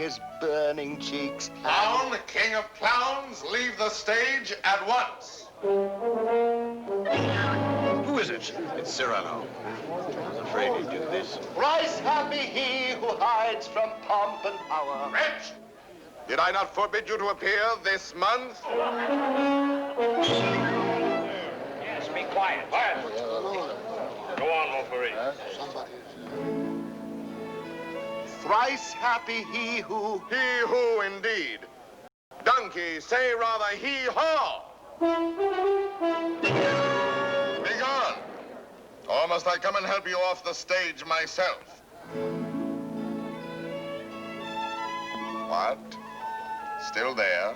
his burning cheeks. Clown, king of clowns, leave the stage at once. Who is it? It's Cyrano. I was afraid he'd do this. Thrice happy he who hides from pomp and power. Wretch! Did I not forbid you to appear this month? Yes, be quiet. Quiet. Go on, Montferry. Thrice happy he who... He who, indeed. Donkey, say rather hee-haw. Be gone. Or must I come and help you off the stage myself? What? Still there?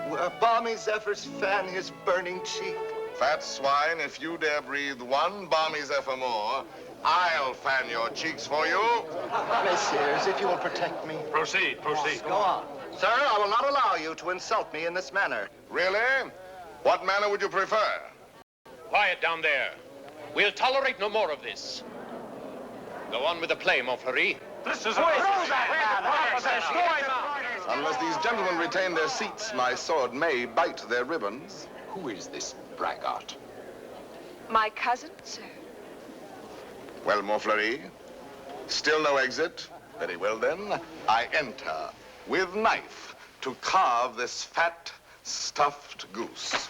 Where balmy zephyrs fan his burning cheek. Fat swine, if you dare breathe one balmy zephyr more, I'll fan your cheeks for you. Messieurs, if you will protect me. Proceed, proceed. Go on. Sir, I will not allow you to insult me in this manner. Really? What manner would you prefer? Quiet down there. We'll tolerate no more of this. Go on with the play, Montferry. This is Unless these gentlemen retain their seats, my sword may bite their ribbons. Who is this braggart? My cousin, sir. Well, Montfleury, still no exit? Very well, then. I enter with knife to carve this fat, stuffed goose.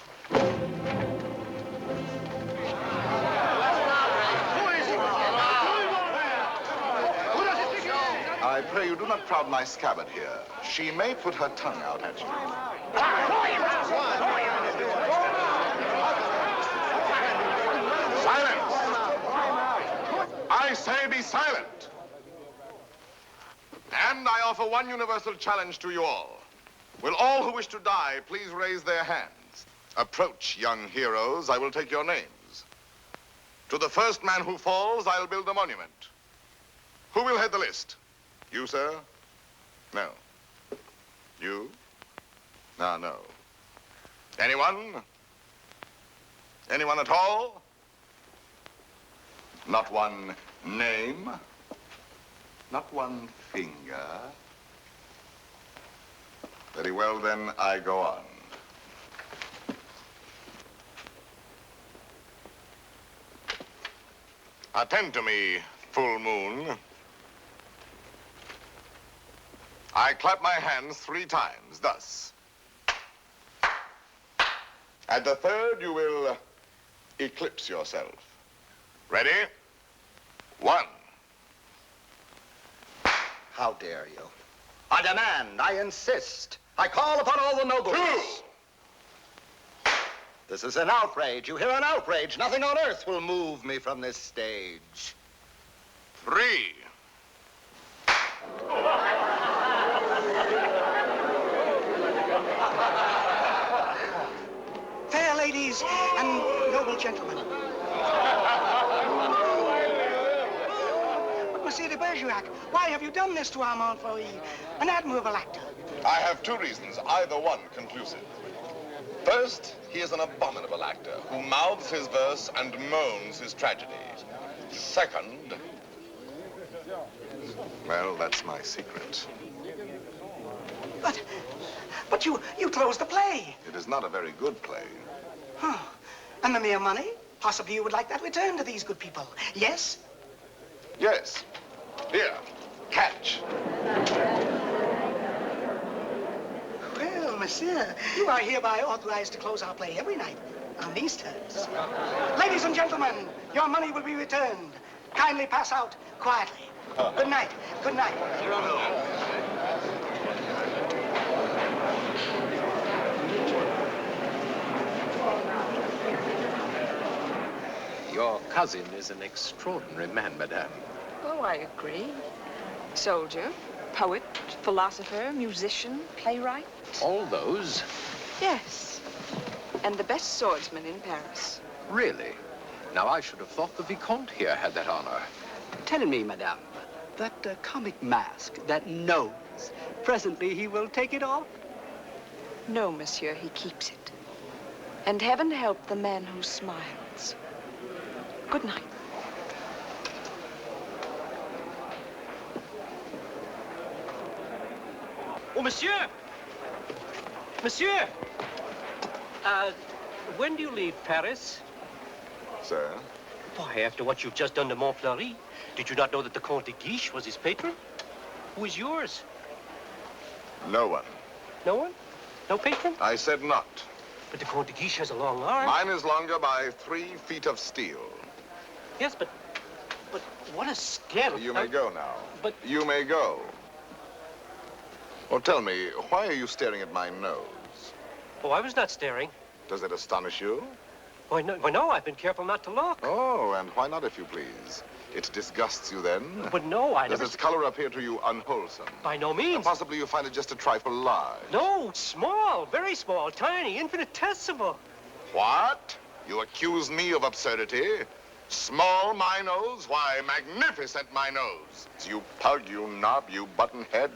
I pray you do not crowd my scabbard here. She may put her tongue out at you. Silence! I say be silent. And I offer one universal challenge to you all. Will all who wish to die please raise their hands? Approach, young heroes. I will take your names. To the first man who falls, I'll build a monument. Who will head the list? You, sir? No. You? No, no. Anyone? Anyone at all? Not one name? Not one finger? Very well, then, I go on. Attend to me, full moon. I clap my hands 3 times, thus. At the third, you will eclipse yourself. Ready? 1. How dare you? I demand, I insist. I call upon all the nobles. 2. This is an outrage. You hear, an outrage. Nothing on earth will move me from this stage. 3. Fair ladies and noble gentlemen. But Monsieur de Bergerac, why have you done this to our Montferry, an admirable actor? I have 2 reasons, either one conclusive. First, he is an abominable actor who mouths his verse and moans his tragedy. Second, well, that's my secret. But you closed the play. It is not a very good play. Huh. And the mere money? Possibly you would like that returned to these good people. Yes? Yes. Here, catch. Well, monsieur, you are hereby authorized to close our play every night on these terms. Ladies and gentlemen, your money will be returned. Kindly pass out quietly. Good night. Good night. Your cousin is an extraordinary man, madame. Oh, I agree. Soldier, poet, philosopher, musician, playwright. All those? Yes. And the best swordsman in Paris. Really? Now, I should have thought the Vicomte here had that honor. Tell me, madame, that comic mask, that nose, presently he will take it off? No, monsieur, he keeps it. And heaven help the man who smiles. Good night. Oh, monsieur! Monsieur! When do you leave Paris? Sir? Why, after what you've just done to Montfleury, did you not know that the Comte de Guiche was his patron? Who is yours? No one. No one? No patron? I said not. But the Comte de Guiche has a long arm. Mine is longer by 3 feet of steel. Yes, but what a scandal. You may go now. But... You may go. Well, tell me, why are you staring at my nose? Oh, I was not staring. Does it astonish you? Why, no, I've been careful not to look. Oh, and why not, if you please? It disgusts you then? But no, I never... Does its color appear to you unwholesome? By no means. And possibly you find it just a trifle large. No, small, very small, tiny, infinitesimal. What? You accuse me of absurdity? Small, my nose? Why, magnificent, my nose. You pug, you knob, you buttonhead.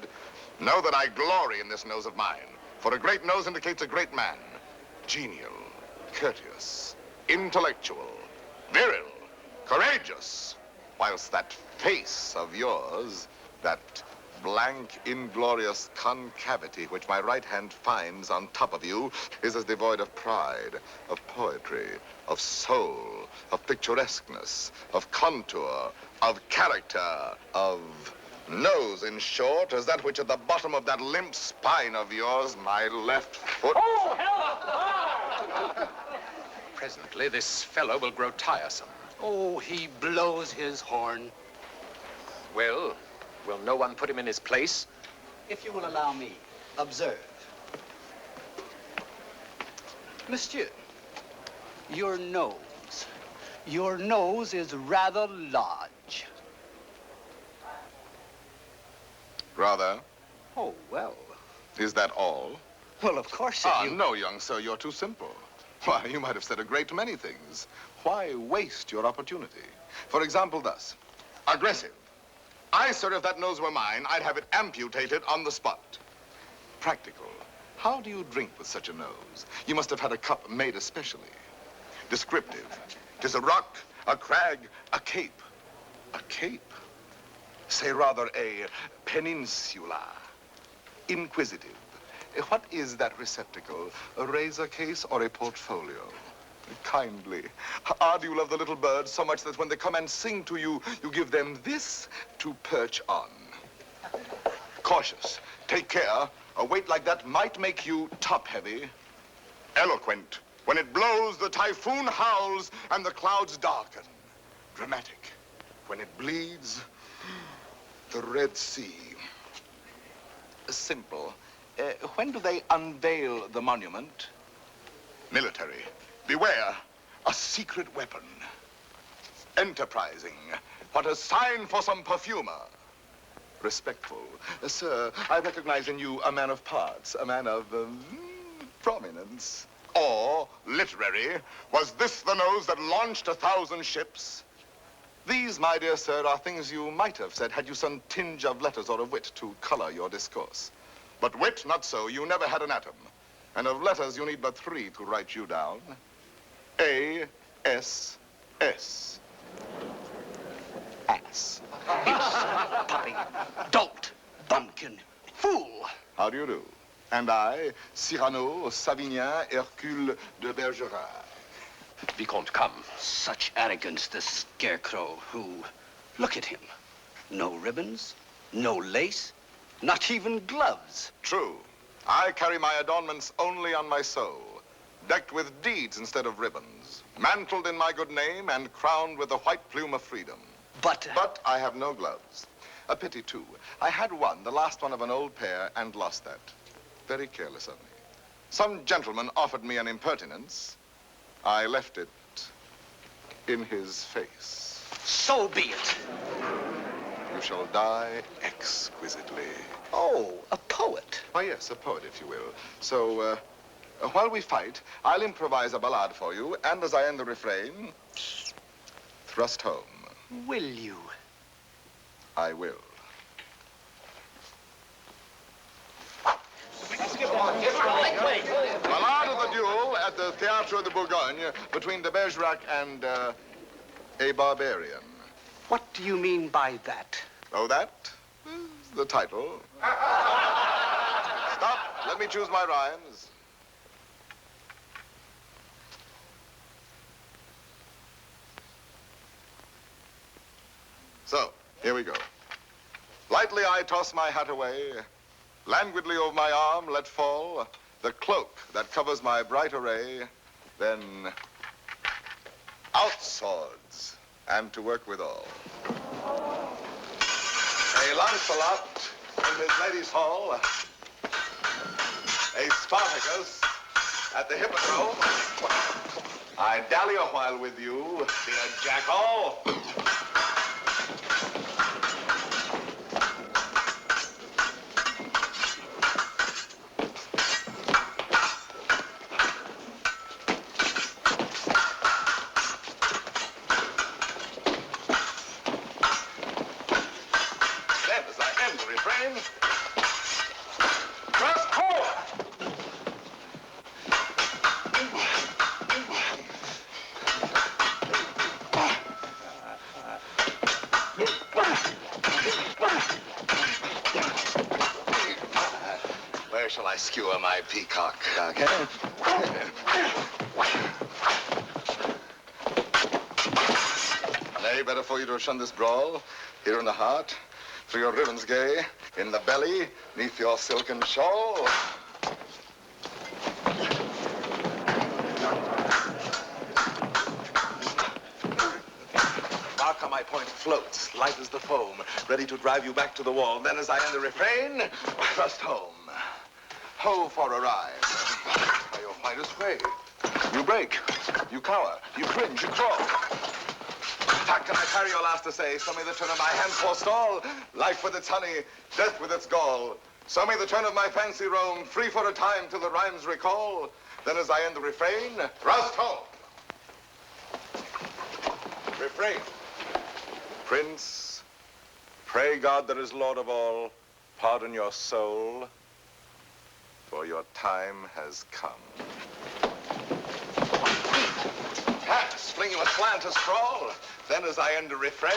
Know that I glory in this nose of mine. For a great nose indicates a great man. Genial, courteous, intellectual, viril, courageous. Whilst that face of yours, that blank, inglorious concavity which my right hand finds on top of you, is as devoid of pride, of poetry, of soul, of picturesqueness, of contour, of character, of nose, in short, as that which at the bottom of that limp spine of yours, my left foot... Oh, help! Presently, this fellow will grow tiresome. Oh, he blows his horn. Well, will no one put him in his place? If you will allow me, observe. Monsieur, your nose. Your nose is rather large. Rather? Oh, well. Is that all? Well, of course, if you... No, young sir, you're too simple. Why, you might have said a great many things. Why waste your opportunity? For example, thus. Aggressive. Sir, if that nose were mine, I'd have it amputated on the spot. Practical. How do you drink with such a nose? You must have had a cup made especially. Descriptive. 'Tis a rock, a crag, a cape. A cape? Say rather a peninsula. Inquisitive. What is that receptacle? A razor case or a portfolio? Kindly. Do you love the little birds so much that when they come and sing to you, you give them this to perch on? Cautious. Take care. A weight like that might make you top-heavy. Eloquent. When it blows, the typhoon howls and the clouds darken. Dramatic. When it bleeds, the Red Sea. Simple. When do they unveil the monument? Military. Beware, a secret weapon. Enterprising. What a sign for some perfumer. Respectful. Sir, I recognize in you a man of parts, a man of prominence. Or, literary, was this the nose that launched 1,000 ships? These, my dear sir, are things you might have said had you some tinge of letters or of wit to color your discourse. But wit, not so. You never had an atom. And of letters, you need but 3 to write you down. A-S-S. Ass. Puppy, dolt, bumpkin, fool. How do you do? And I, Cyrano, Savignan, Hercule de Bergerac. Vicomte, come. Such arrogance, the scarecrow who... Look at him. No ribbons, no lace, not even gloves. True. I carry my adornments only on my soul, decked with deeds instead of ribbons, mantled in my good name and crowned with the white plume of freedom. But I have no gloves. A pity, too. I had one, the last one of an old pair, and lost that. Very careless of me. Some gentleman offered me an impertinence. I left it in his face. So be it. You shall die exquisitely. Oh, a poet. Why, yes, a poet, if you will. So, while we fight, I'll improvise a ballade for you, and as I end the refrain, thrust home. Will you? I will. Ballade of the duel at the Théâtre de Bourgogne between de Bergerac and a barbarian. What do you mean by that? Oh, that is the title. let me choose my rhymes. So, here we go. Lightly I toss my hat away, languidly over my arm let fall the cloak that covers my bright array, then out swords, and to work withal. A Lancelot in his lady's hall, a Spartacus at the hippodrome. I dally a while with you, dear jackal. Where shall I skewer my peacock? Okay. Nay, better for you to shun this brawl. Here in the heart, through your ribbons gay, in the belly, neath your silken shawl. Mark how my point floats, light as the foam, ready to drive you back to the wall. Then as I end the refrain, thrust home. Ho for a ride. By your finest way. You break, you cower, you cringe, you crawl. How can I carry your last essay? Show me the turn of my hand forestall. Life with its honey, death with its gall. Show me the turn of my fancy roam, free for a time till the rhymes recall. Then as I end the refrain, thrust home. Refrain. Prince, pray God that is Lord of all, pardon your soul, for your time has come. Pass, fling you aslant a scroll. Then as I end the refrain,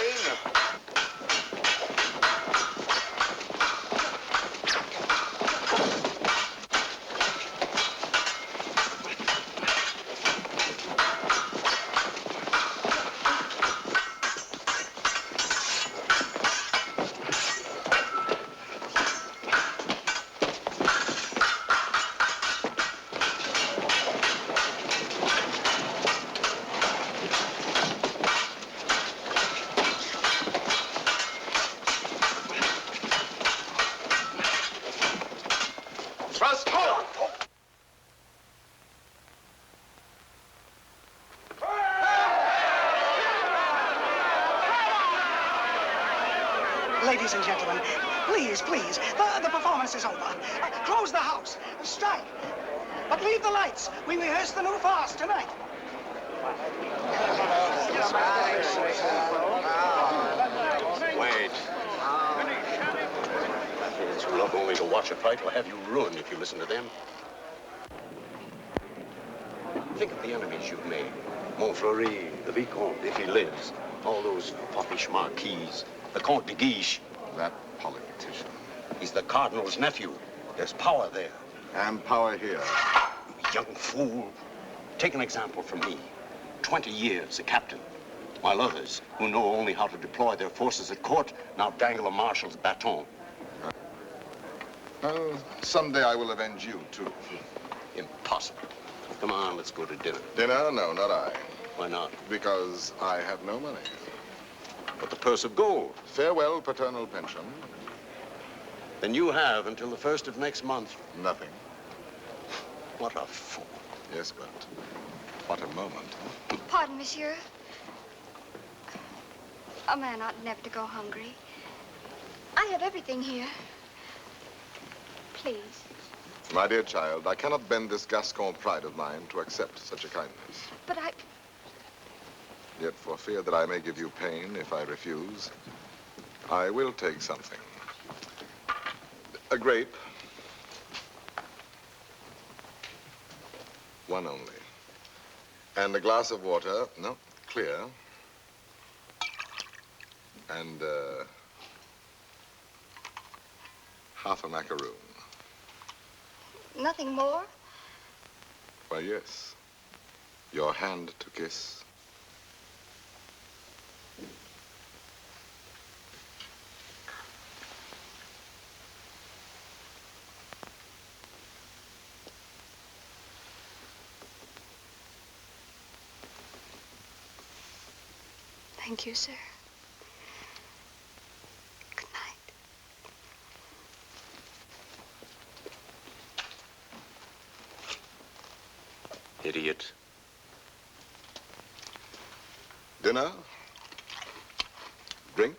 thrust home. Ladies and gentlemen, please, please, the performance is over. Close the house, strike. But leave the lights. We rehearse the new farce tonight. Wait. It's not only to watch a fight, will have you ruined if you listen to them. Think of the enemies you've made. Montfleury, the Vicomte, if he lives. All those foppish marquises. The Comte de Guiche. That politician. He's the Cardinal's nephew. There's power there. And power here. You young fool. Take an example from me. 20 years a captain. While others, who know only how to deploy their forces at court, now dangle a marshal's baton. Someday I will avenge you, too. Impossible. Come on, let's go to dinner. Dinner? No, not I. Why not? Because I have no money. But the purse of gold. Farewell, paternal pension. Then you have until the 1st of next month. Nothing. What a fool. Yes, but what a moment. Pardon, monsieur. A man ought never to go hungry. I have everything here. Please. My dear child, I cannot bend this Gascon pride of mine to accept such a kindness. But I... Yet for fear that I may give you pain if I refuse, I will take something. A grape. One only. And a glass of water, no, clear. And half a macaroon. Nothing more? Why, yes. Your hand to kiss. Thank you, sir. Good night. Idiot. Dinner? Drink?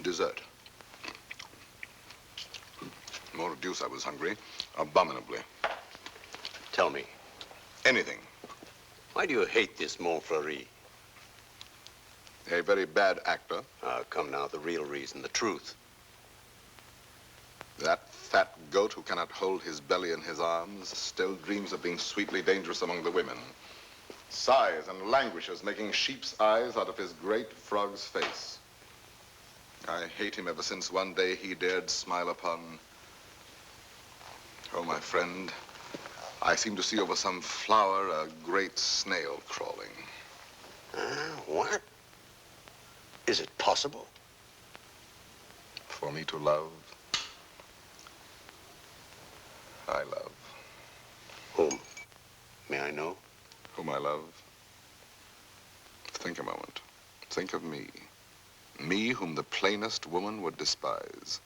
Dessert? More deuce, I was hungry. Abominably. Tell me, Anything. why do you hate this Montfleury? A very bad actor. Come now, the real reason, the truth. That fat goat who cannot hold his belly in his arms still dreams of being sweetly dangerous among the women. Sighs and languishes, making sheep's eyes out of his great frog's face. I hate him ever since one day he dared smile upon... Oh, my friend, I seem to see over some flower a great snail crawling. What? Is it possible? For me to love, I love. Whom? May I know? Whom I love? Think a moment. Think of me. Me whom the plainest woman would despise.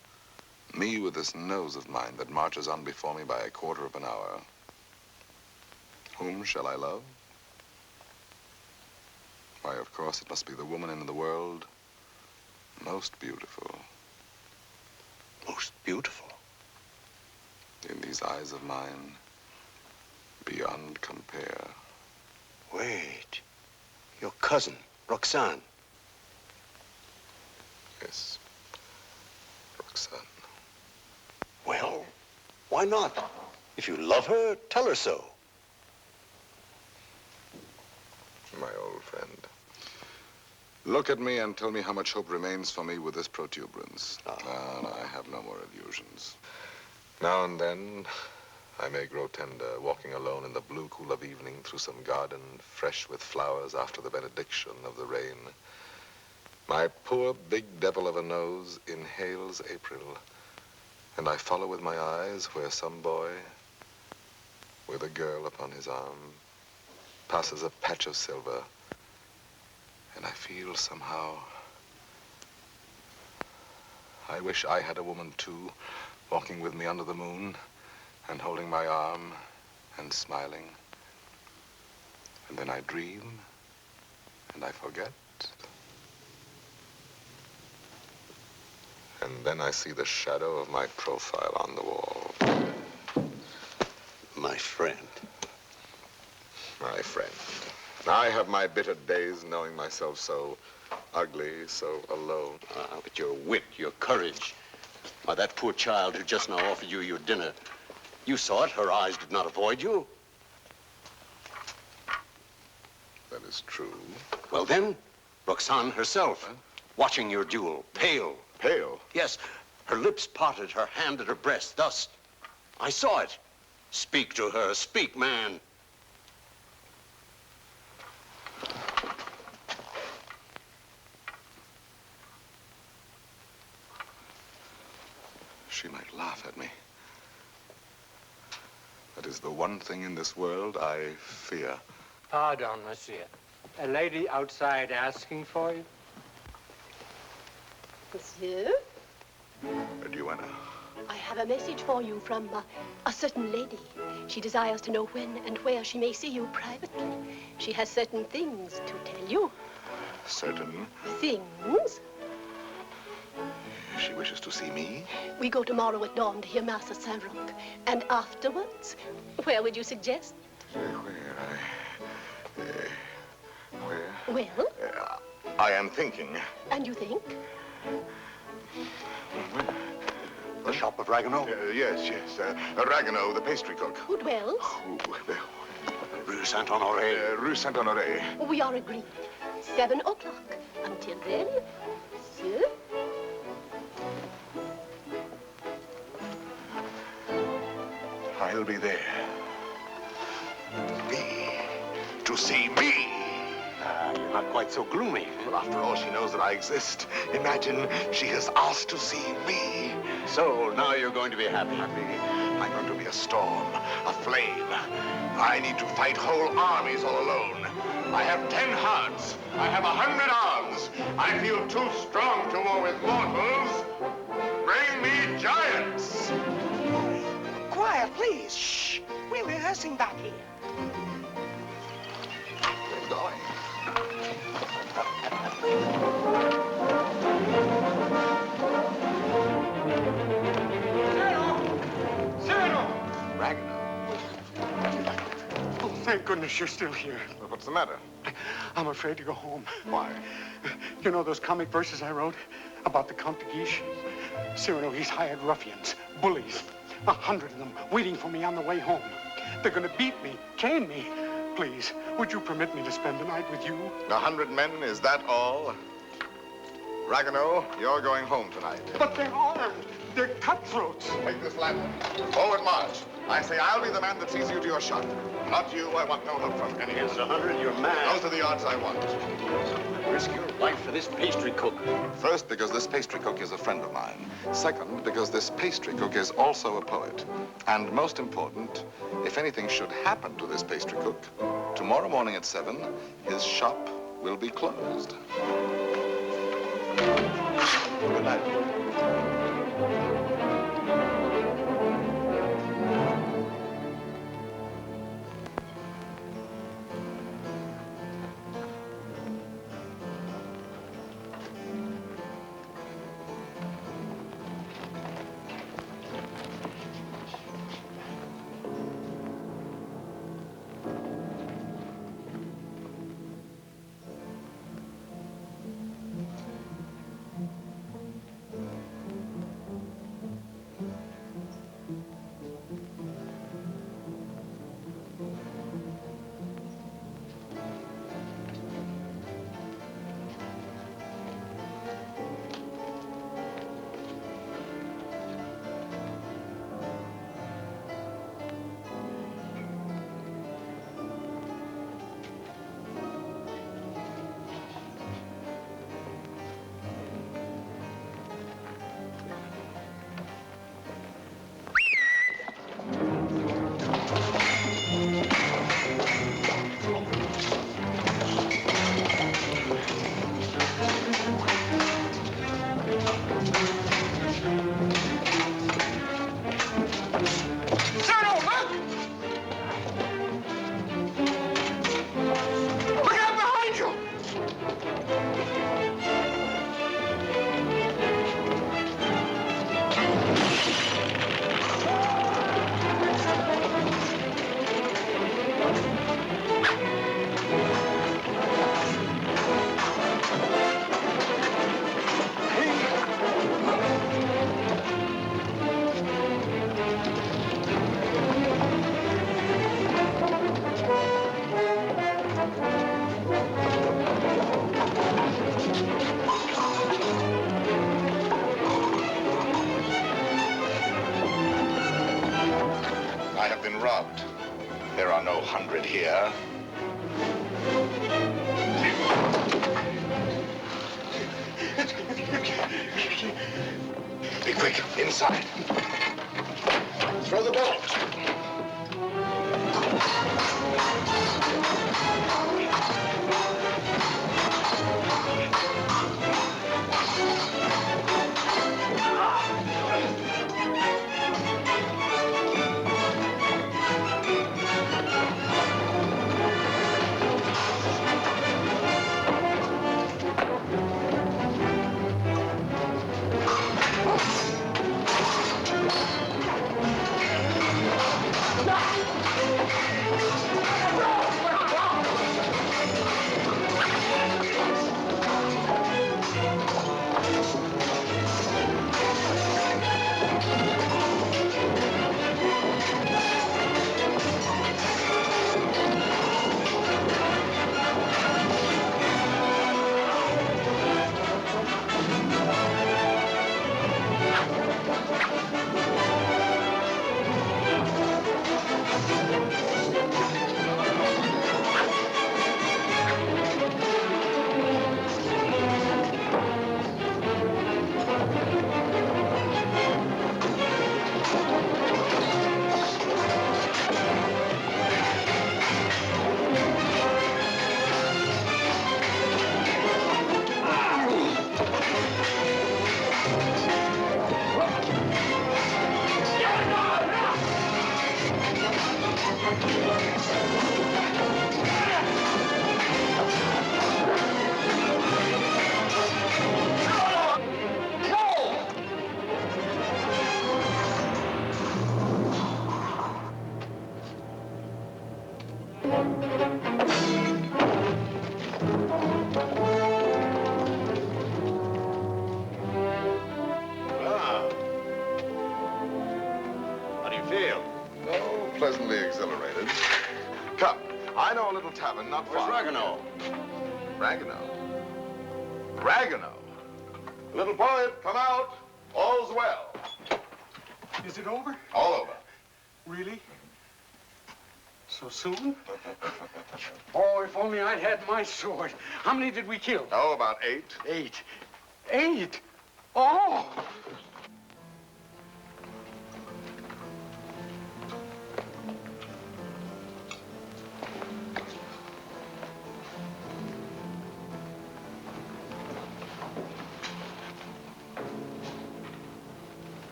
Me with this nose of mine that marches on before me by a quarter of an hour. Whom shall I love? Why, of course, it must be the woman in the world most beautiful. Most beautiful? In these eyes of mine, beyond compare. Wait. Your cousin, Roxane. Yes, Roxane. Well, why not? If you love her, tell her so. My old friend. Look at me and tell me how much hope remains for me with this protuberance. And I have no more illusions. Now and then, I may grow tender, walking alone in the blue cool of evening through some garden fresh with flowers after the benediction of the rain. My poor big devil of a nose inhales April, and I follow with my eyes where some boy, with a girl upon his arm, passes a patch of silver, and I feel somehow, I wish I had a woman too, walking with me under the moon, and holding my arm, and smiling. And then I dream, and I forget. And then I see the shadow of my profile on the wall. My friend. My friend. I have my bitter days knowing myself so ugly, so alone. But your wit, your courage. Why, that poor child who just now offered you your dinner, you saw it. Her eyes did not avoid you. That is true. Well then, Roxane herself, watching your duel, pale. Pale? Yes, her lips parted, her hand at her breast, thus. I saw it. Speak to her, speak, man. She might laugh at me. That is the one thing in this world I fear. Pardon, monsieur. A lady outside asking for you? Monsieur, A duenna. I have a message for you from a certain lady. She desires to know when and where she may see you privately. She has certain things to tell you. Certain? Things? She wishes to see me? We go tomorrow at dawn to hear Mass at Saint-Roch. And afterwards, where would you suggest? Where? Well? I am thinking. And you think? The shop of Ragueneau? Yes. Ragueneau, the pastry cook. Who dwells? Rue Saint-Honoré. Rue Saint-Honoré. We are agreed. 7 o'clock. Until then, monsieur. I'll be there. To see me. You're not quite so gloomy. Well, after all, she knows that I exist. Imagine she has asked to see me. So now you're going to be happy. I'm going to be a storm, a flame. I need to fight whole armies all alone. I have 10 hearts. I have 100 arms. I feel too strong to war with mortals. Bring me giants. Quiet, please. Shh. We're rehearsing back here. We're going. Cyrano! Ragnar. Oh, thank goodness you're still here. Well, what's the matter? I'm afraid to go home. Why? You know those comic verses I wrote about the Count de Guiche? Cyrano, he's hired ruffians, bullies, 100 of them waiting for me on the way home. They're going to beat me, chain me. Please, would you permit me to spend the night with you? 100 men, is that all? Ragnar, you're going home tonight. But they're armed. They're cutthroats. Take this lantern. Forward march. I say I'll be the man that sees you to your shot. Not you. I want no help from anyone. Against 100, you're mad. Those are the odds I want. Risk your life for this pastry cook. First, because this pastry cook is a friend of mine. Second, because this pastry cook is also a poet. And most important, if anything should happen to this pastry cook, tomorrow morning at 7, his shop will be closed. Good night. Robbed. There are no 100 here. Be quick, inside. Throw the bolt. How do you feel? Oh, pleasantly exhilarated. Come, I know a little tavern not far. Where's Ragueneau? Ragueneau? Ragueneau? Little poet, come out. All's well. Is it over? All over. Really? So soon? Oh, if only I'd had my sword. How many did we kill? Oh, about 8. 8. 8? Oh!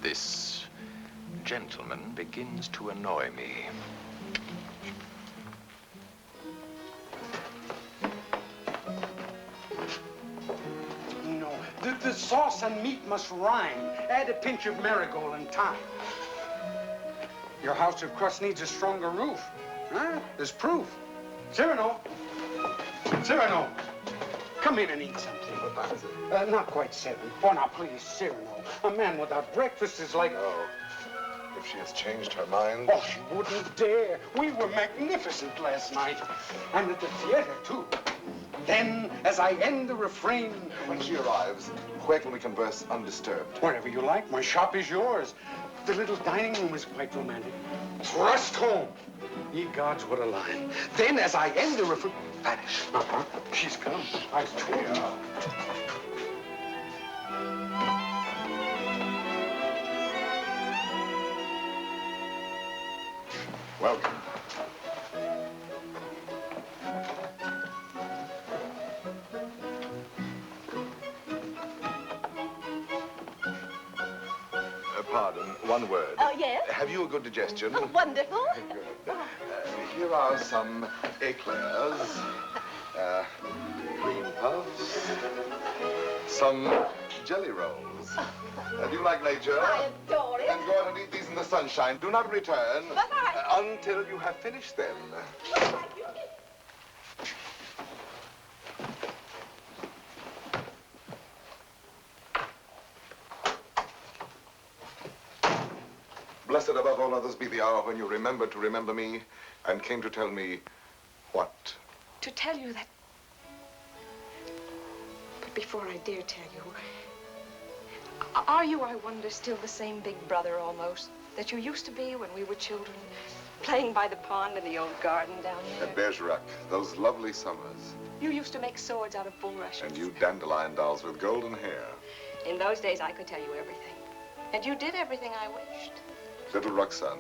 This gentleman begins to annoy me. No, the sauce and meat must rhyme. Add a pinch of marigold and thyme. Your house of crust needs a stronger roof. Huh? There's proof. Cyrano! Cyrano! Come in and eat something. Not quite 7. Oh, now, please, Cyrano. A man without breakfast is like... Oh, if she has changed her mind. Oh, she wouldn't dare. We were magnificent last night. And at the theater, too. Then, as I end the refrain... When she arrives, where can we converse undisturbed? Wherever you like. My shop is yours. The little dining room is quite romantic. Thrust home. Ye gods, what a line. Then, as I end the refrain... Vanish. Uh-huh. She's come. I told you. Welcome. Pardon, one word. Oh, yes? Have you a good digestion? Oh, wonderful. Good. Here are some eclairs, cream puffs, some jelly rolls. Do you like nature? I adore it. Then go out and eat these in the sunshine. Do not return until you have finished them. Blessed above all others be the hour when you remembered to remember me and came to tell me what? To tell you that... But before I dare tell you, are you, I wonder, still the same big brother almost that you used to be when we were children, playing by the pond in the old garden down there? At Bergerac, those lovely summers. You used to make swords out of bulrushes. And you dandelion dolls with golden hair. In those days, I could tell you everything. And you did everything I wished. Little Roxane,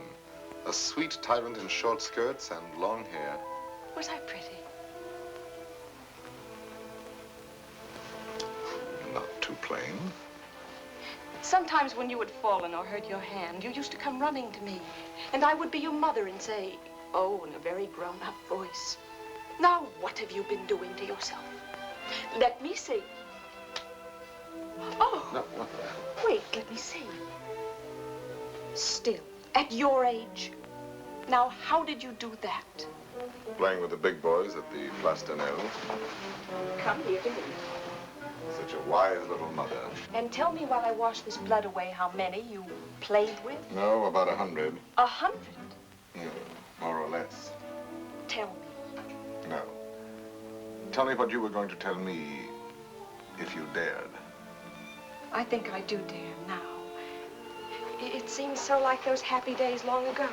a sweet tyrant in short skirts and long hair. Was I pretty? Not too plain. Sometimes when you had fallen or hurt your hand, you used to come running to me. And I would be your mother and say, oh, in a very grown-up voice, now what have you been doing to yourself? Let me see. Oh, No, not that. wait, let me see. Still, at your age. Now, how did you do that? Playing with the big boys at the Place d'Anel. Come here to me. Such a wise little mother. And tell me while I wash this blood away how many you played with. No, about 100. 100? More or less. Tell me. No. Tell me what you were going to tell me if you dared. I think I do dare now. It seems so like those happy days long ago.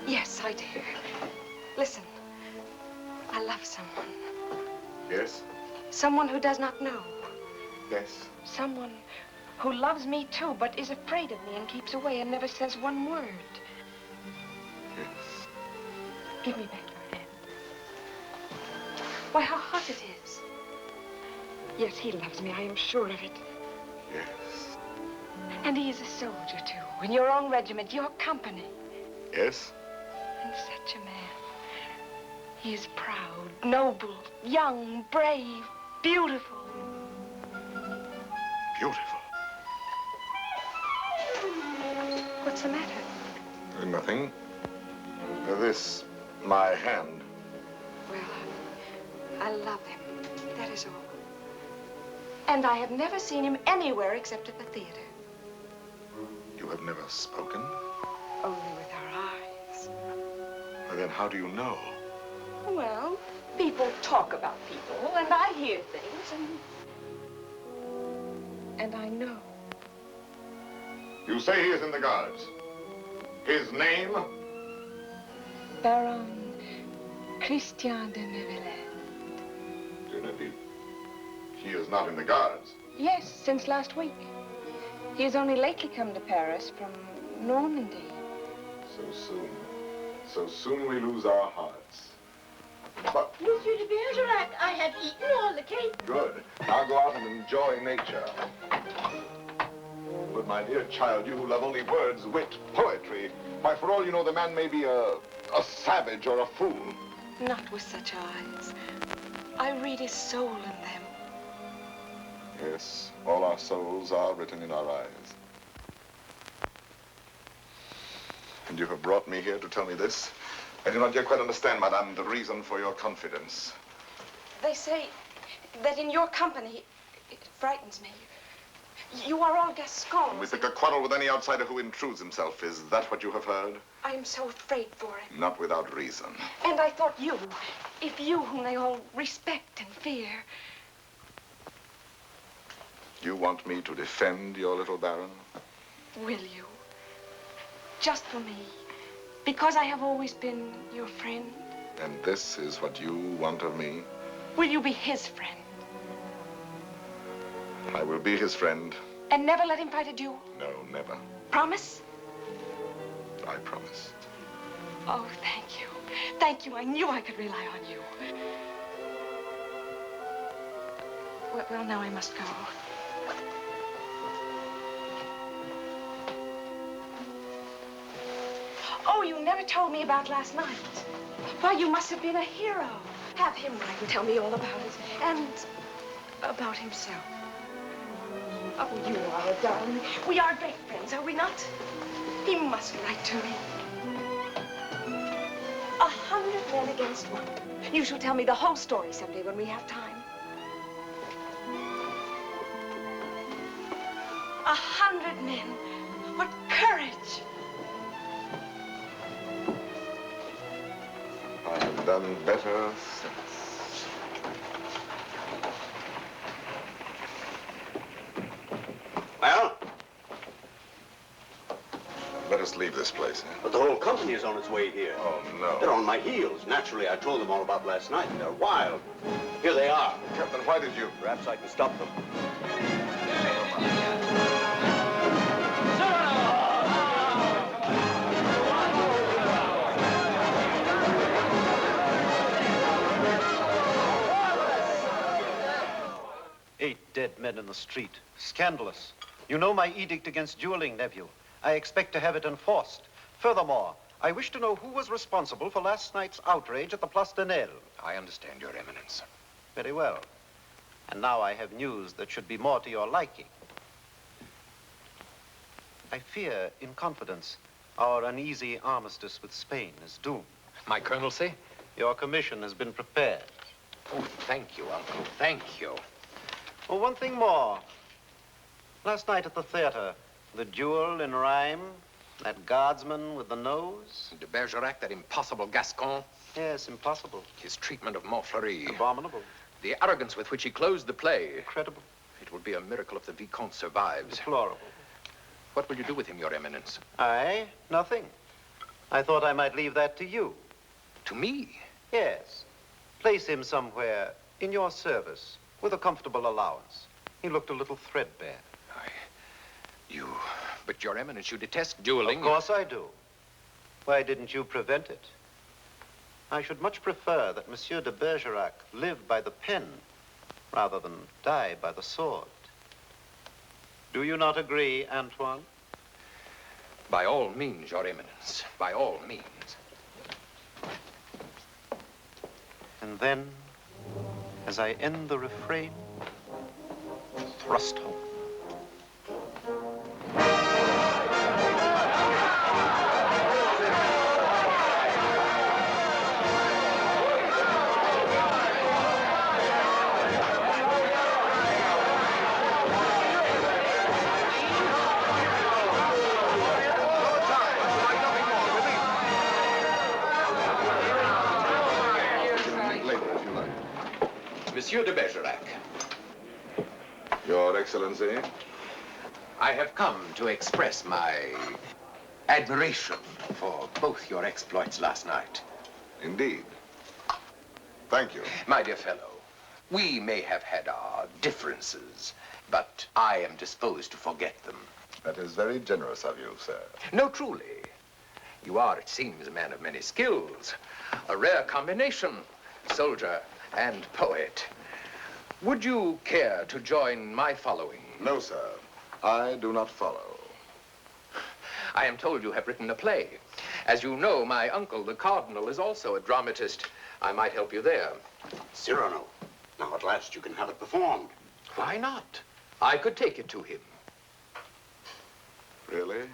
Yes, I dare. Listen, I love someone. Yes? Someone who does not know. Yes. Someone who loves me too, but is afraid of me and keeps away and never says one word. Yes. Give me back your hand. Why, how hot it is. Yes, he loves me, I am sure of it. Yes. And he is a soldier, too, in your own regiment, your company. Yes? And such a man. He is proud, noble, young, brave, beautiful. Beautiful. What's the matter? Nothing. This, my hand. Well, I love him. That is all. And I have never seen him anywhere except at the theater. You have never spoken? Only with our eyes. Well, then how do you know? Well, people talk about people, and I hear things, and I know. You say he is in the Guards. His name? Baron Christian de Neuvillette. De Neuvillette. He is not in the Guards. Yes, since last week. He has only lately come to Paris from Normandy. So soon. So soon we lose our hearts. But... Monsieur de Bergerac, I have eaten all the cake. Good. Now go out and enjoy nature. But my dear child, you who love only words, wit, poetry, why, for all you know, the man may be a savage or a fool. Not with such eyes. I read his soul in them. Yes, all our souls are written in our eyes. And you have brought me here to tell me this? I do not yet quite understand, madame, the reason for your confidence. They say that in your company, it frightens me. You are all Gascons. We pick a quarrel with any outsider who intrudes himself. Is that what you have heard? I am so afraid for him. Not without reason. And I thought you, if you whom they all respect and fear. You want me to defend your little baron? Will you? Just for me. Because I have always been your friend. And this is what you want of me? Will you be his friend? I will be his friend. And never let him fight a duel? No, never. Promise? I promise. Oh, thank you. Thank you. I knew I could rely on you. Well, now I must go. Oh, you never told me about last night. Why, you must have been a hero. Have him write and tell me all about it. And about himself. Oh, you are a darling. We are great friends, are we not? He must write to me. 100 men against one. You shall tell me the whole story someday when we have time. 100 men. What courage! I have done better since. Well? Let us leave this place. But the whole company is on its way here. Oh, no. They're on my heels. Naturally, I told them all about last night. They're wild. Here they are. Captain, why did you? Perhaps I can stop them. Dead men in the street. Scandalous. You know my edict against dueling, nephew. I expect to have it enforced. Furthermore, I wish to know who was responsible for last night's outrage at the Place de Nel. I understand, Your Eminence. Very well. And now I have news that should be more to your liking. I fear, in confidence, our uneasy armistice with Spain is doomed. My colonelcy? Your commission has been prepared. Oh, thank you, Uncle. Thank you. Oh, one thing more. Last night at the theater, the duel in rhyme, that guardsman with the nose. De Bergerac, that impossible Gascon. Yes, impossible. His treatment of Montfleury. Abominable. The arrogance with which he closed the play. Incredible. It will be a miracle if the Vicomte survives. Deplorable. What will you do with him, Your Eminence? I? Nothing. I thought I might leave that to you. To me? Yes. Place him somewhere in your service with a comfortable allowance. He looked a little threadbare. But Your Eminence, you detest dueling. Of course I do. Why didn't you prevent it? I should much prefer that Monsieur de Bergerac live by the pen rather than die by the sword. Do you not agree, Antoine? By all means, Your Eminence. By all means. And then, as I end the refrain, thrust home. Monsieur de Bergerac. Your Excellency. I have come to express my admiration for both your exploits last night. Indeed. Thank you. My dear fellow, we may have had our differences, but I am disposed to forget them. That is very generous of you, sir. No, truly. You are, it seems, a man of many skills. A rare combination, soldier and poet. Would you care to join my following? No, sir. I do not follow. I am told you have written a play. As you know, my uncle, the Cardinal, is also a dramatist. I might help you there. Cyrano, now at last you can have it performed. Why not? I could take it to him. Really?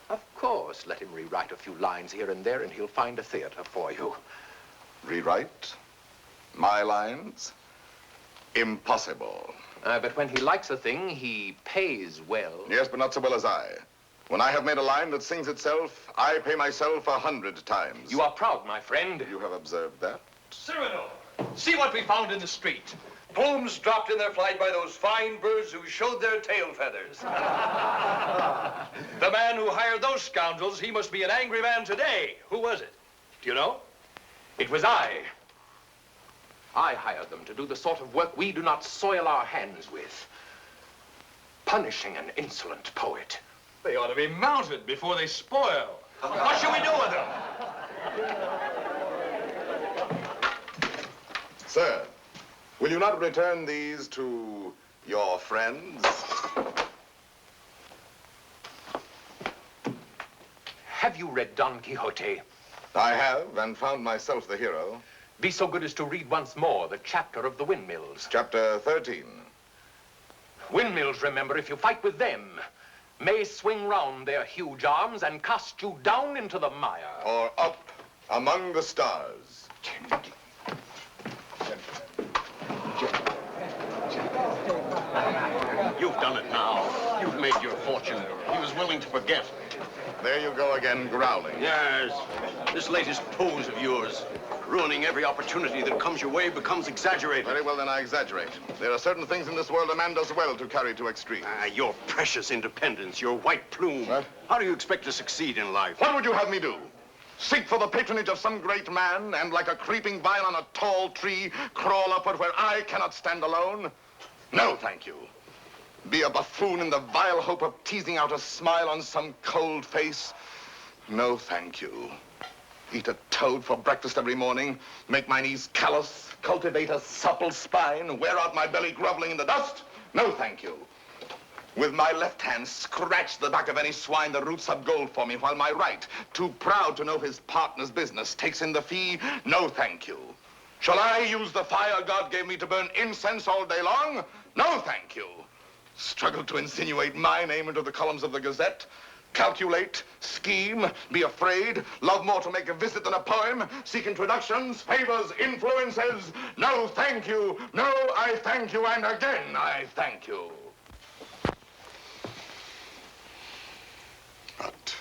Of course. Let him rewrite a few lines here and there, and he'll find a theater for you. Rewrite? My lines? Impossible. But when he likes a thing, he pays well. Yes, but not so well as I. When I have made a line that sings itself, I pay myself 100 times. You are proud, my friend. You have observed that? Cyrano, see what we found in the street. Plumes dropped in their flight by those fine birds who showed their tail feathers. The man who hired those scoundrels, he must be an angry man today. Who was it? Do you know? It was I. I hired them to do the sort of work we do not soil our hands with. Punishing an insolent poet. They ought to be mounted before they spoil. What shall we do with them? Sir, will you not return these to your friends? Have you read Don Quixote? I have, and found myself the hero. Be so good as to read once more the chapter of the windmills. Chapter 13. Windmills, remember, if you fight with them, may swing round their huge arms and cast you down into the mire. Or up among the stars. You've done it now. You've made your fortune. He was willing to forget. There you go again, growling. Yes. This latest pose of yours, ruining every opportunity that comes your way, becomes exaggerated. Very well, then I exaggerate. There are certain things in this world a man does well to carry to extremes. Your precious independence, your white plume. What? How do you expect to succeed in life? What would you have me do? Seek for the patronage of some great man and, like a creeping vine on a tall tree, crawl upward where I cannot stand alone? No, thank you. Be a buffoon in the vile hope of teasing out a smile on some cold face? No, thank you. Eat a toad for breakfast every morning, make my knees callous, cultivate a supple spine, wear out my belly groveling in the dust? No, thank you. With my left hand, scratch the back of any swine that roots up gold for me, while my right, too proud to know his partner's business, takes in the fee? No, thank you. Shall I use the fire God gave me to burn incense all day long? No, thank you. Struggle to insinuate my name into the columns of the Gazette? Calculate, scheme, be afraid, love more to make a visit than a poem, seek introductions, favors, influences? No, thank you. No, I thank you, and again, I thank you. But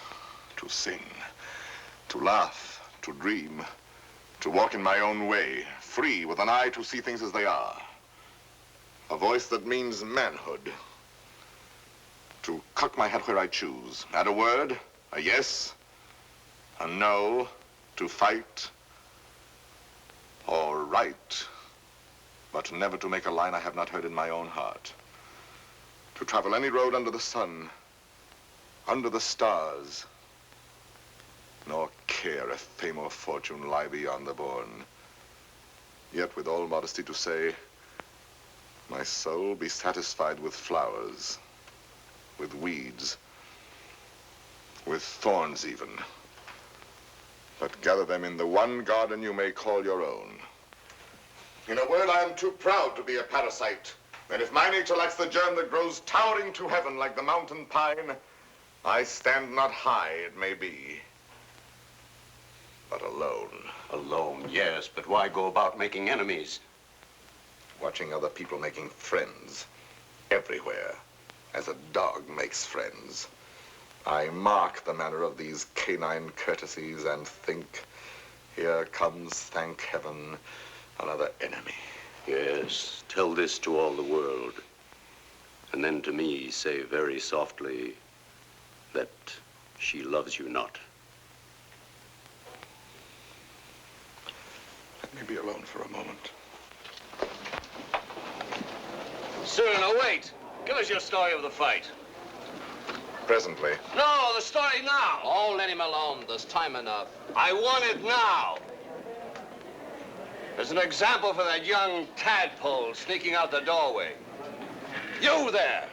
to sing, to laugh, to dream, to walk in my own way, free, with an eye to see things as they are. A voice that means manhood. To cock my head where I choose. Add a word, a yes, a no, to fight or write, but never to make a line I have not heard in my own heart. To travel any road under the sun, under the stars, nor care if fame or fortune lie beyond the bourne. Yet with all modesty to say, my soul be satisfied with flowers, with weeds, with thorns even, but gather them in the one garden you may call your own. In a word, I am too proud to be a parasite, and if my nature lacks the germ that grows towering to heaven like the mountain pine, I stand not high, it may be, but alone. Alone, yes, but why go about making enemies? Watching other people making friends everywhere, as a dog makes friends. I mark the manner of these canine courtesies and think, here comes, thank heaven, another enemy. Yes, tell this to all the world. And then to me say very softly that she loves you not. Let me be alone for a moment. Cyrano, wait. Give us your story of the fight. Presently. No, the story now. Oh, let him alone. There's time enough. I want it now. As an example for that young tadpole sneaking out the doorway. You there.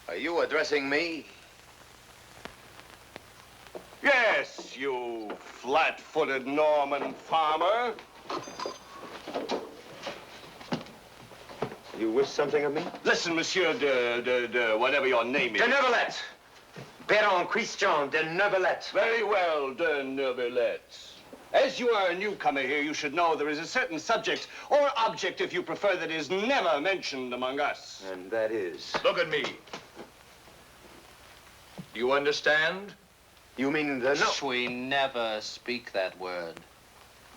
Are you addressing me? Yes, you flat-footed Norman farmer. You wish something of me? Listen, Monsieur de whatever your name is. De Neuvillette. Baron Christian de Neuvillette. Very well, de Neuvillette. As you are a newcomer here, you should know there is a certain subject, or object, if you prefer, that is never mentioned among us. And that is? Look at me. You understand? You mean the no? We never speak that word.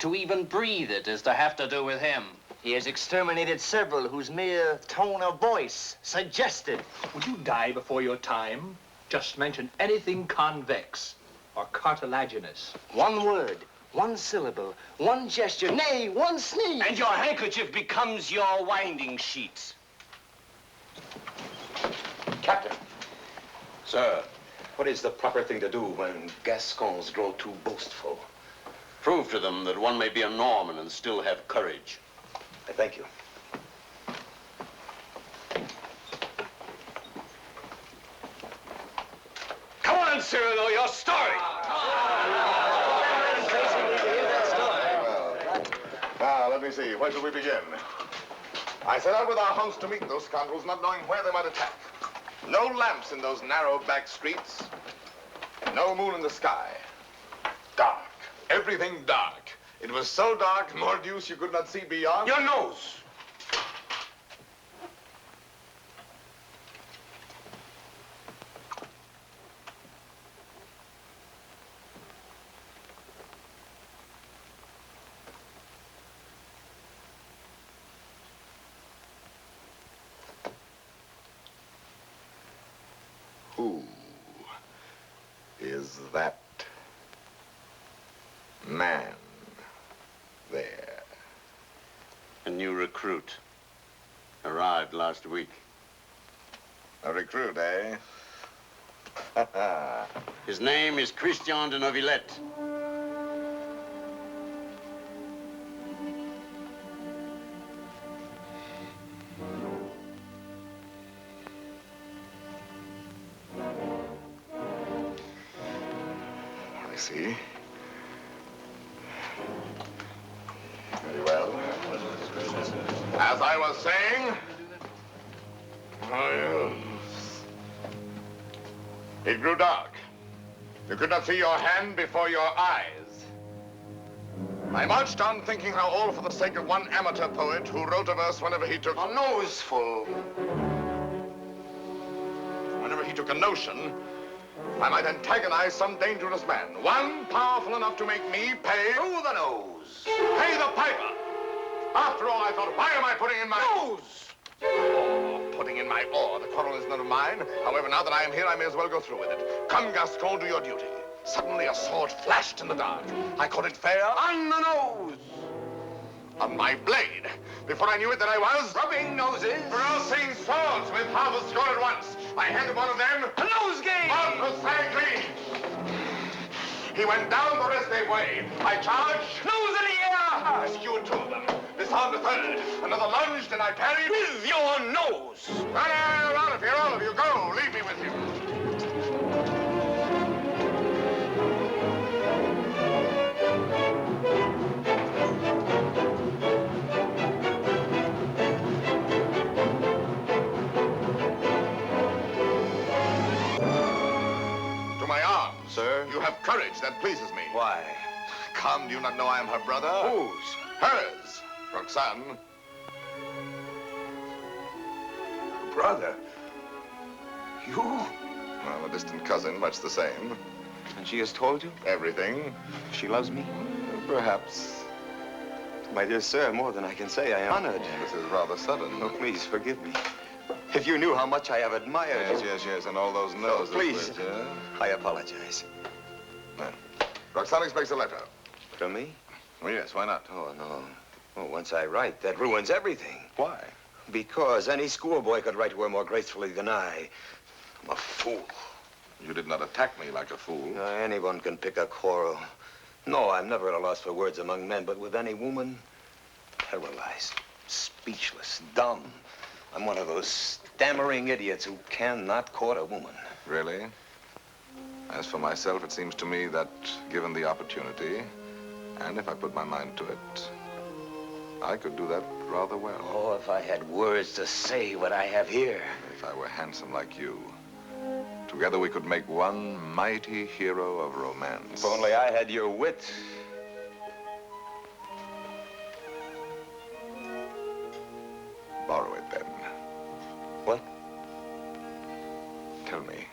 To even breathe it is to have to do with him. He has exterminated several whose mere tone of voice suggested. Would you die before your time? Just mention anything convex or cartilaginous. One word, one syllable, one gesture, nay, one sneeze. And your handkerchief becomes your winding sheet. Captain. Sir. What is the proper thing to do when Gascons grow too boastful? Prove to them that one may be a Norman and still have courage. I thank you. Come on, Cyrano, your story. Now, let me see. Where shall we begin? I set out with our host to meet those scoundrels, not knowing where they might attack. No lamps in those narrow back streets. No moon in the sky. Dark. Everything dark. It was so dark, mordieu, you could not see beyond. Your nose. Who is that man there? A new recruit. Arrived last week. A recruit, eh? His name is Christian de Neuvillette. I see. Very well. As I was saying, it grew dark. You could not see your hand before your eyes. I marched on thinking how all for the sake of one amateur poet who wrote a verse whenever he took a noseful. Whenever he took a notion, I might antagonize some dangerous man. One powerful enough to make me pay through the nose. Pay the piper. After all, I thought, why am I putting in my nose? Oh, putting in my oar. The quarrel is none of mine. However, now that I am here, I may as well go through with it. Come, Gascon, do your duty. Suddenly, a sword flashed in the dark. I caught it fair on the nose. On my blade. Before I knew it, that I was rubbing noses. Crossing swords with half a score at once. I handed one of them a nosegay. Precisely. He went down the rest they way. I charged. Nose in the air. Rescued two of them. Disarmed a third. Another lunged, and I parried with your nose. Run out of here, all of you. Go. Leave me with you. To my arms. Sir? You have courage. That pleases me. Why? Come, do you not know I am her brother? Whose? Hers. Roxane. Brother. You? Well, a distant cousin, much the same. And she has told you? Everything. She loves me? Perhaps. My dear sir, more than I can say, I am honored. This is rather sudden. Oh, please, forgive me. If you knew how much I have admired you. Yes, and all those noses. Oh, please. Which, I apologize. Roxane expects a letter. From me? Oh, yes, why not? Oh, no. Oh, once I write, that ruins everything. Why? Because any schoolboy could write to her more gracefully than I. I'm a fool. You did not attack me like a fool. Anyone can pick a quarrel. No, I'm never at a loss for words among men, but with any woman, paralyzed, speechless, dumb. I'm one of those stammering idiots who cannot court a woman. Really? As for myself, it seems to me that, given the opportunity, and if I put my mind to it, I could do that rather well. Oh, if I had words to say what I have here. If I were handsome like you, together we could make one mighty hero of romance. If only I had your wit. Borrow it, then. What? Tell me,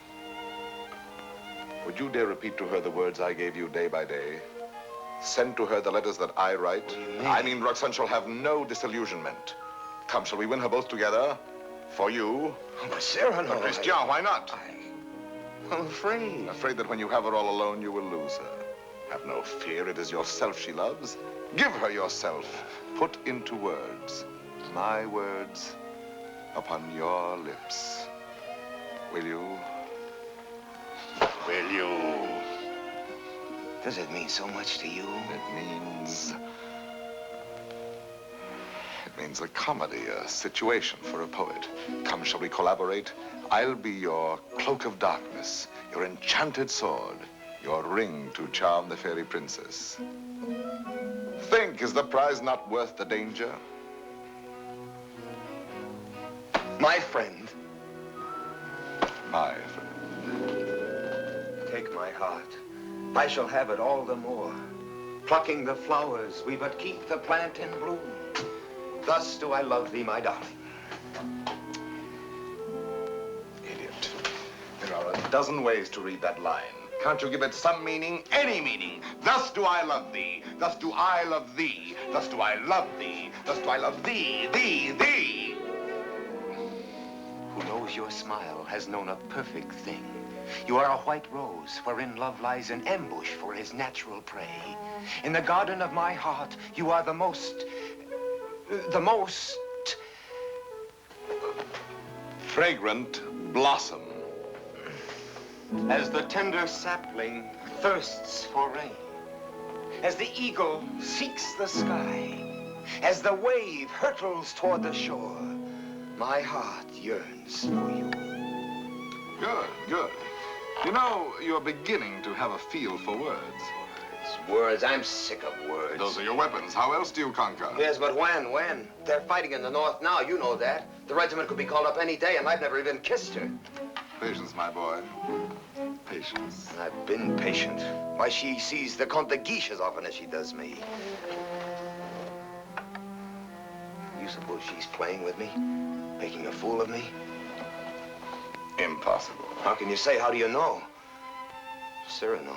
would you dare repeat to her the words I gave you day by day? Send to her the letters that I write? I mean, Roxane shall have no disillusionment. Come, shall we win her both together? For you? Oh, but Cyrano, But Christian, why not? I'm afraid. Afraid that when you have her all alone, you will lose her. Have no fear, it is yourself she loves. Give her yourself. Put into words, my words, upon your lips. Will you? Will you? Does it mean so much to you? It means a comedy, a situation for a poet. Come, shall we collaborate? I'll be your cloak of darkness, your enchanted sword, your ring to charm the fairy princess. Think, is the prize not worth the danger? My friend. My friend. Take my heart. I shall have it all the more. Plucking the flowers, we but keep the plant in bloom. Thus do I love thee, my darling. Idiot. There are a dozen ways to read that line. Can't you give it some meaning? Any meaning. Thus do I love thee. Thus do I love thee. Thus do I love thee. Thus do I love thee, thee. Who knows your smile has known a perfect thing. You are a white rose wherein love lies in ambush for his natural prey. In the garden of my heart, you are the most fragrant blossom. As the tender sapling thirsts for rain, as the eagle seeks the sky, as the wave hurtles toward the shore, my heart yearns for you. Good, good. You know, you're beginning to have a feel for words. Words, I'm sick of words. Those are your weapons. How else do you conquer? Yes, but when? They're fighting in the north now, you know that. The regiment could be called up any day, and I've never even kissed her. Patience, my boy. Patience. I've been patient. Why, she sees the Comte de Guiche as often as she does me. You suppose she's playing with me? Making a fool of me? Impossible. How can you say? How do you know? Cyrano,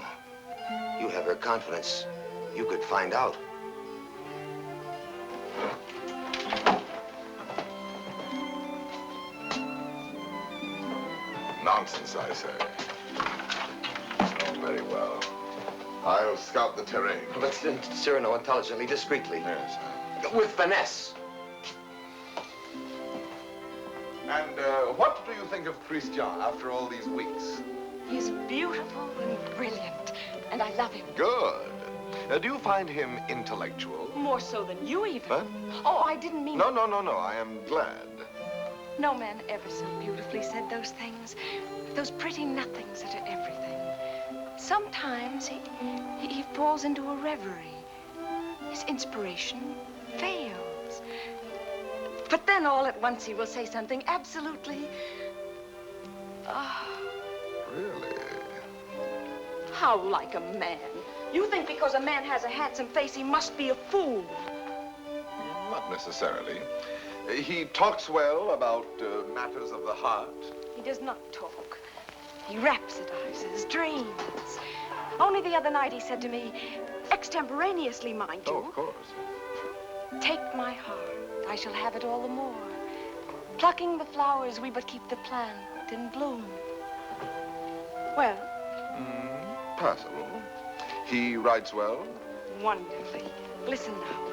you have her confidence. You could find out. Nonsense, I say. Oh, very well. I'll scout the terrain. But Cyrano, intelligently, discreetly. Yes. With finesse. And what do you think of Christian after all these weeks? He's beautiful and brilliant, and I love him. Good. Do you find him intellectual? More so than you, even. Huh? Oh, I didn't mean... No. I am glad. No man ever so beautifully said those things. Those pretty nothings that are everything. Sometimes he falls into a reverie. His inspiration fails. But then all at once he will say something absolutely... Really? How like a man. You think because a man has a handsome face, he must be a fool. Not necessarily. He talks well about matters of the heart. He does not talk. He rhapsodizes, dreams. Only the other night he said to me, Extemporaneously, mind you. Oh, of course. Take my heart, I shall have it all the more. Plucking the flowers, we but keep the plant in bloom. Well? Passable. He writes well? Wonderfully. Listen now.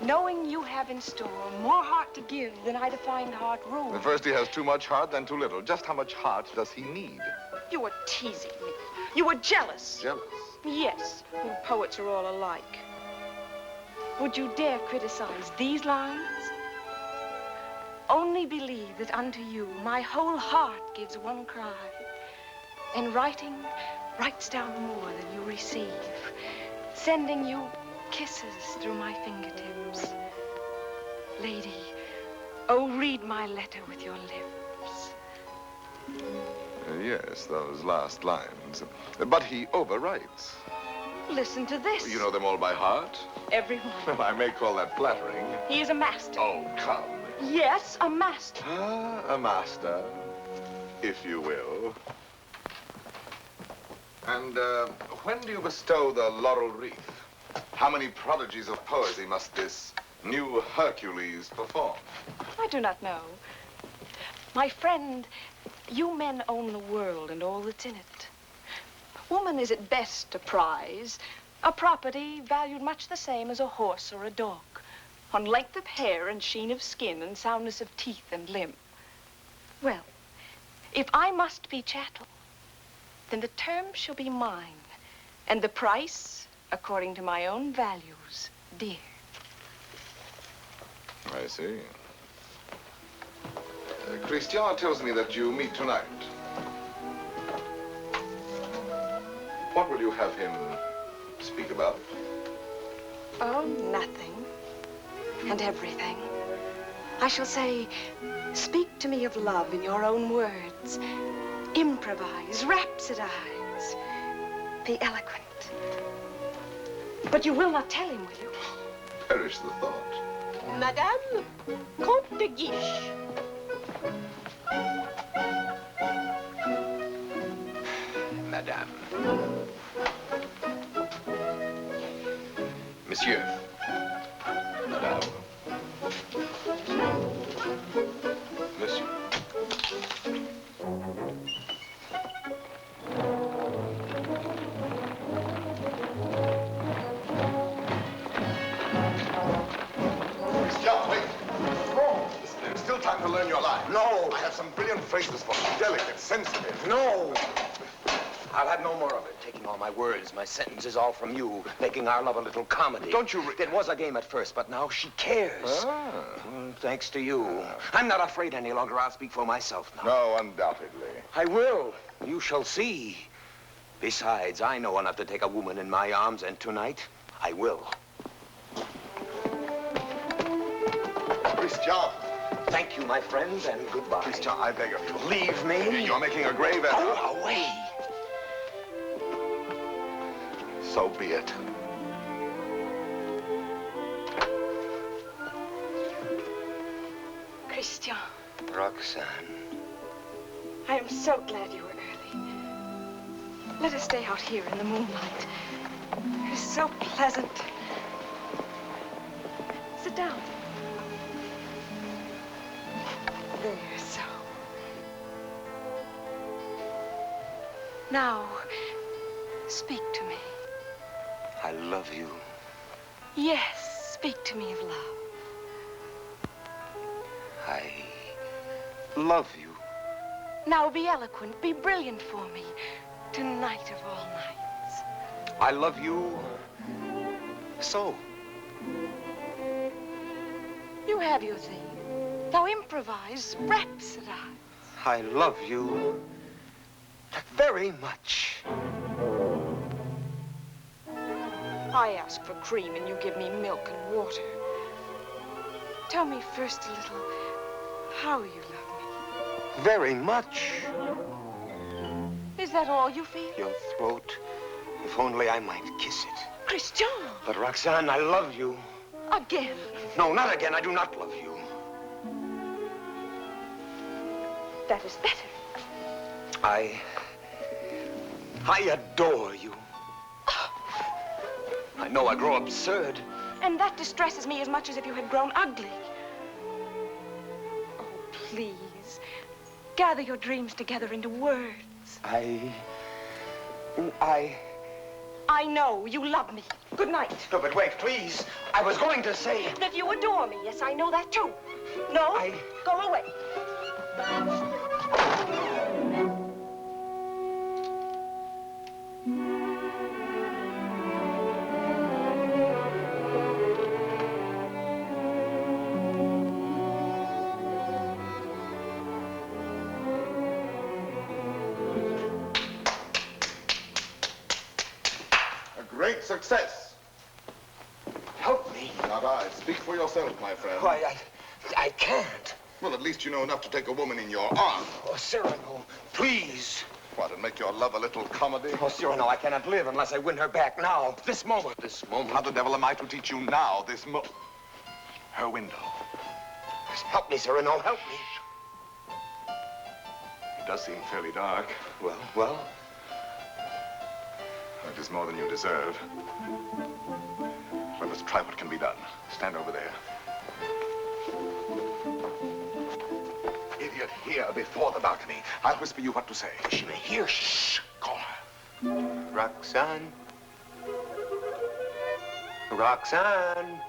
Knowing you have in store more heart to give than I to find heart room. First, he has too much heart, then too little. Just how much heart does he need? You were teasing me. You were jealous. Jealous? Yes. You poets are all alike. Would you dare criticize these lines? Only believe that unto you my whole heart gives one cry. And writing writes down more than you receive, sending you kisses through my fingertips. Lady, oh, read my letter with your lips. Yes, those last lines. But he overwrites. Listen to this. You know them all by heart? Everyone. Well, I may call that flattering. He is a master. Oh, come. Yes, a master. Ah, a master, if you will. And when do you bestow the laurel wreath? How many prodigies of poesy must this new Hercules perform? I do not know. My friend, you men own the world and all that's in it. Woman is at best a prize, a property valued much the same as a horse or a dog, on length of hair and sheen of skin and soundness of teeth and limb. Well, if I must be chattel, then the term shall be mine, and the price, according to my own values, dear. I see. Christian tells me that you meet tonight. What will you have him speak about? Oh, nothing. And everything. I shall say, speak to me of love in your own words. Improvise, rhapsodize. Be eloquent. But you will not tell him, will you? Perish the thought. Madame, Comte de Guiche. Madame. Monsieur. Madame. Monsieur. Christian, wait. No. There's still time to learn your line. No. I have some brilliant phrases for you. Delicate, sensitive. No. I'll have no more of it. Taking all my words, my sentences, all from you, making our love a little comedy. Don't you... It was a game at first, but now she cares. Thanks to you. I'm not afraid any longer. I'll speak for myself now. No, undoubtedly. I will. You shall see. Besides, I know enough to take a woman in my arms, and tonight, I will. Christian. Thank you, my friend, and goodbye. Christian, I beg of you. Leave me. You're making a grave error. Go away. So be it. Christian. Roxane. I am so glad you were early. Let us stay out here in the moonlight. It is so pleasant. Sit down. There, so. Now, speak to me. I love you. Yes, speak to me of love. I love you. Now be eloquent, be brilliant for me. Tonight of all nights. I love you so. You have your theme. Now improvise, rhapsodize. I love you very much. I ask for cream and you give me milk and water. Tell me first a little how you love me. Very much. Is that all you feel? Your throat. If only I might kiss it. Christian! But Roxane, I love you. Again? No, not again. I do not love you. That is better. I adore you. I know I grow absurd. And that distresses me as much as if you had grown ugly. Oh, please, gather your dreams together into words. I know you love me. Good night. No, but wait, please. I was going to say... That you adore me. Yes, I know that too. No, go away. Great success. Help me. Not I. Speak for yourself, my friend. Why, I can't. Well, at least you know enough to take a woman in your arms. Oh, Cyrano, please. What, and make your love a little comedy? Oh, Cyrano, I cannot live unless I win her back now. This moment. This moment. How the devil am I to teach you now, this moment? Her window. Help me, Cyrano, help me. It does seem fairly dark. Well? It is more than you deserve. Well, let's try what can be done. Stand over there. Idiot, here before the balcony. I'll whisper you what to say. She may hear. Shh. Call her. Roxane. Roxane.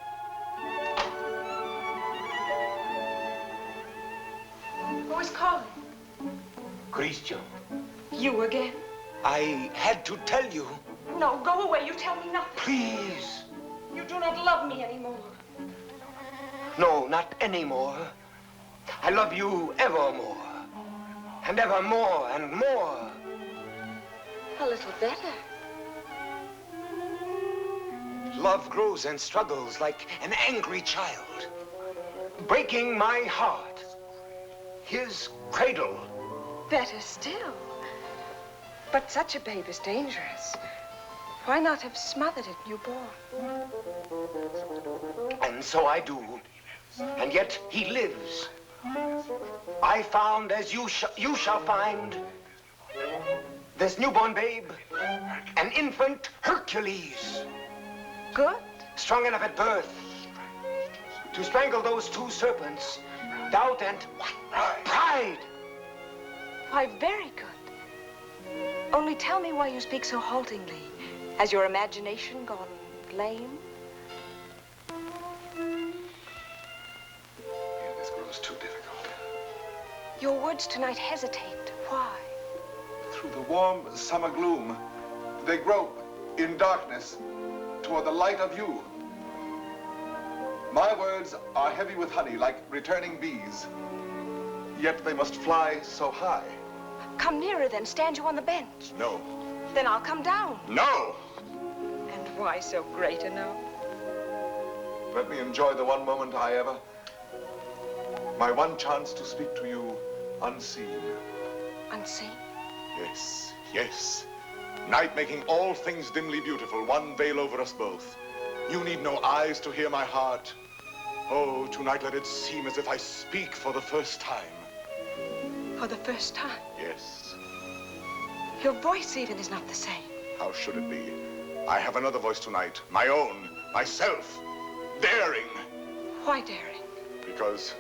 Who is calling? Christian. You again? I had to tell you. No, go away. You tell me nothing. Please. You do not love me anymore. No, not anymore. I love you evermore. And evermore and more. A little better. Love grows and struggles like an angry child, breaking my heart. His cradle. Better still. But such a babe is dangerous. Why not have smothered it newborn? And so I do. And yet he lives. I found, as you shall find, this newborn babe, an infant Hercules. Good. Strong enough at birth to strangle those two serpents, doubt and pride. Why, very good. Only tell me why you speak so haltingly. Has your imagination gone lame? This grows too difficult. Your words tonight hesitate. Why? Through the warm summer gloom, they grope in darkness toward the light of you. My words are heavy with honey, like returning bees. Yet they must fly so high. Come nearer then. Stand you on the bench. No. Then I'll come down. No! And why so great a no? Let me enjoy the one moment I ever... My one chance to speak to you unseen. Unseen? Yes, yes. Night making all things dimly beautiful, one veil over us both. You need no eyes to hear my heart. Oh, tonight let it seem as if I speak for the first time. For the first time? Yes. Your voice even is not the same. How should it be? I have another voice tonight, my own, myself, daring. Why daring? Because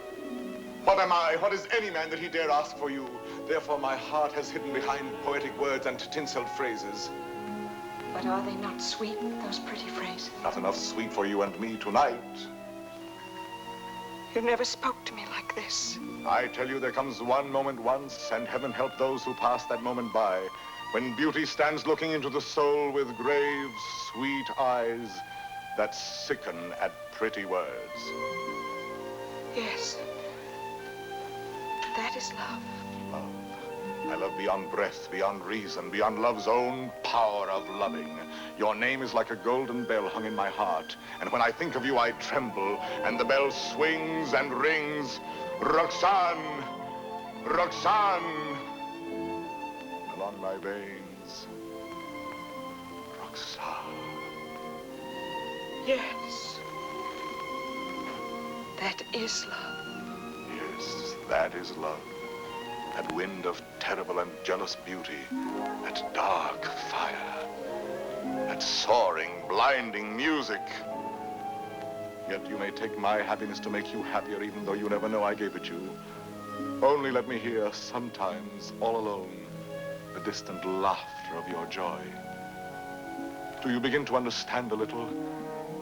what am I? What is any man that he dare ask for you? Therefore my heart has hidden behind poetic words and tinseled phrases. But are they not sweet, those pretty phrases? Not enough sweet for you and me tonight. You never spoke to me like this. I tell you, there comes one moment once, and heaven help those who pass that moment by, when beauty stands looking into the soul with grave, sweet eyes that sicken at pretty words. Yes. That is love. Love. I love beyond breath, beyond reason, beyond love's own power of loving. Your name is like a golden bell hung in my heart, and when I think of you, I tremble, and the bell swings and rings. Roxane! Roxane! Along my veins. Roxane. Yes. That is love. Yes, that is love. That wind of terrible and jealous beauty. That dark fire. that soaring, blinding music. Yet you may take my happiness to make you happier, even though you never know I gave it you. Only let me hear, sometimes, all alone, the distant laughter of your joy. Do you begin to understand a little?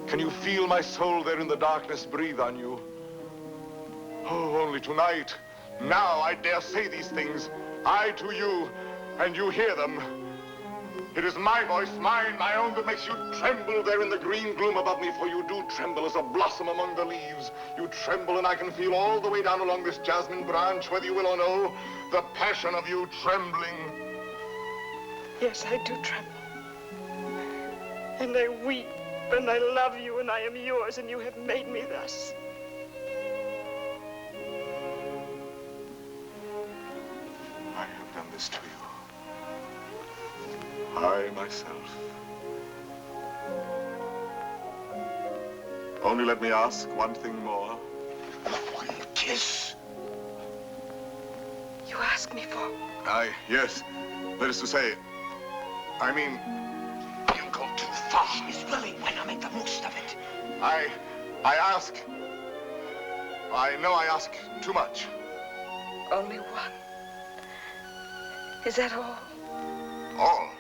Can you feel my soul there in the darkness breathe on you? Oh, only tonight, now I dare say these things. I to you, and you hear them. It is my voice, mine, my own, that makes you tremble there in the green gloom above me, for you do tremble as a blossom among the leaves. You tremble, and I can feel all the way down along this jasmine branch, whether you will or no, the passion of you trembling. Yes, I do tremble. And I weep, and I love you, and I am yours, and you have made me thus. I have done this to you. I myself. Only let me ask one thing more. One kiss. You ask me for? Yes. That is to say, I mean... You go too far, Miss Willie. Why not make the most of it? I ask... I know I ask too much. Only one. Is that all? All?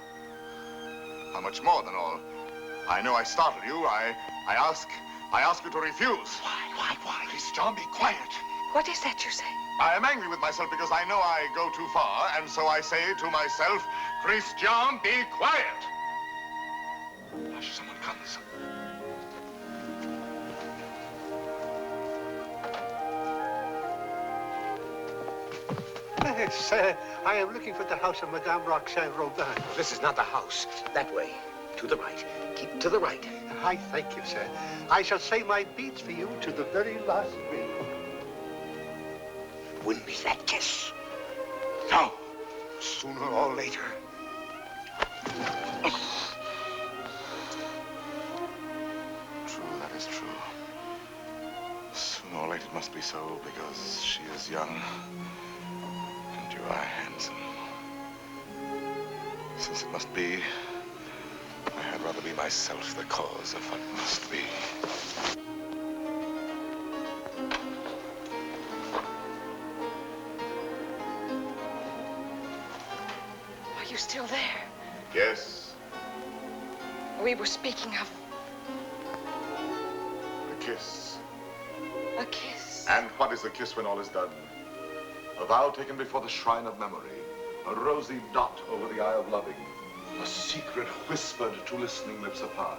How much more than all? I know I startle you. I ask you to refuse. Why? Christian, be quiet. What is that you say? I am angry with myself because I know I go too far, and so I say to myself, Christian, be quiet. Hush, someone comes. Yes, I am looking for the house of Madame Roxane Robin. This is not the house. That way. To the right. Keep to the right. I thank you, sir. I shall say my beads for you to the very last ring. Win me that kiss. Now, sooner or later. True, that is true. Sooner or later it must be so, because she is young. And you are handsome. Since it must be, I had rather be myself the cause of what must be. Are you still there? Yes, We were speaking of a kiss. a kiss. And what is a kiss when all is done? A vow taken before the shrine of memory. A rosy dot over the eye of loving. A secret whispered to listening lips apart.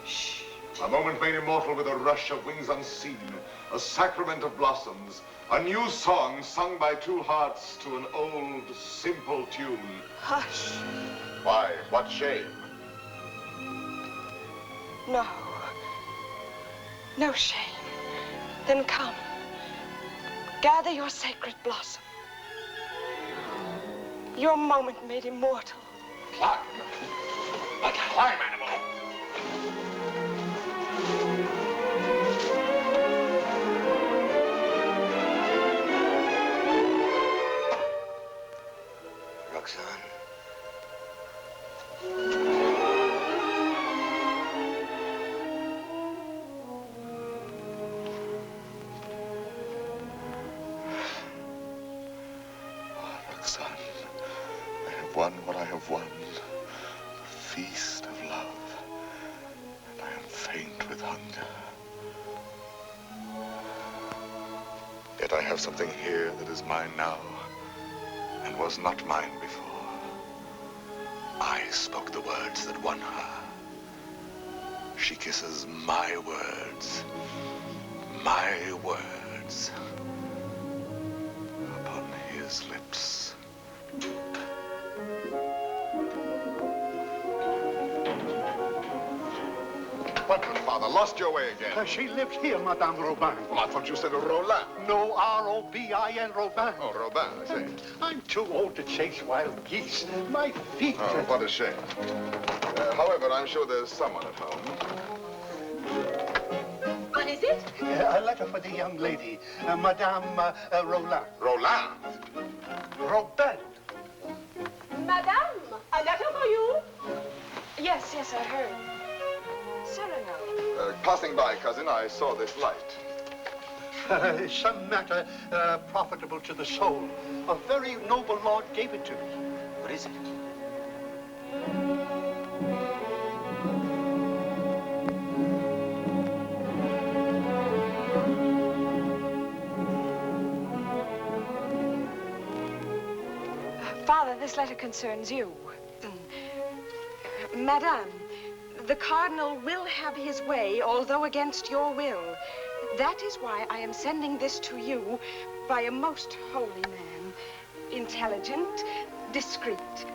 Shh. A moment made immortal with a rush of wings unseen. A sacrament of blossoms. A new song sung by two hearts to an old, simple tune. Hush. Why? What shame? No. No shame. Then come. Gather your sacred blossom. Your moment made immortal. Climb. Like a climb animal. Roxane. Roxane, I have won what I have won. The feast of love. And I am faint with hunger. Yet I have something here that is mine now, and was not mine before. I spoke the words that won her. She kisses my words. My words. Upon his lips. What, good father? Lost your way again? She lives here, Madame Robin. Well, I thought you said Roland. No, R-O-B-I-N, Robin. Oh, Robin, I see. I'm too old to chase wild geese. My feet... Oh, what a shame. However, I'm sure there's someone at home. What is it? A letter for the young lady, Madame Roland. Roland? Robin. Madame, a letter for you. Yes, yes, I heard. Cyrano. Passing by, cousin, I saw this light. Some matter profitable to the soul. A very noble lord gave it to me. What is it? Father, this letter concerns you. Madame, the Cardinal will have his way, although against your will. That is why I am sending this to you by a most holy man. Intelligent, discreet.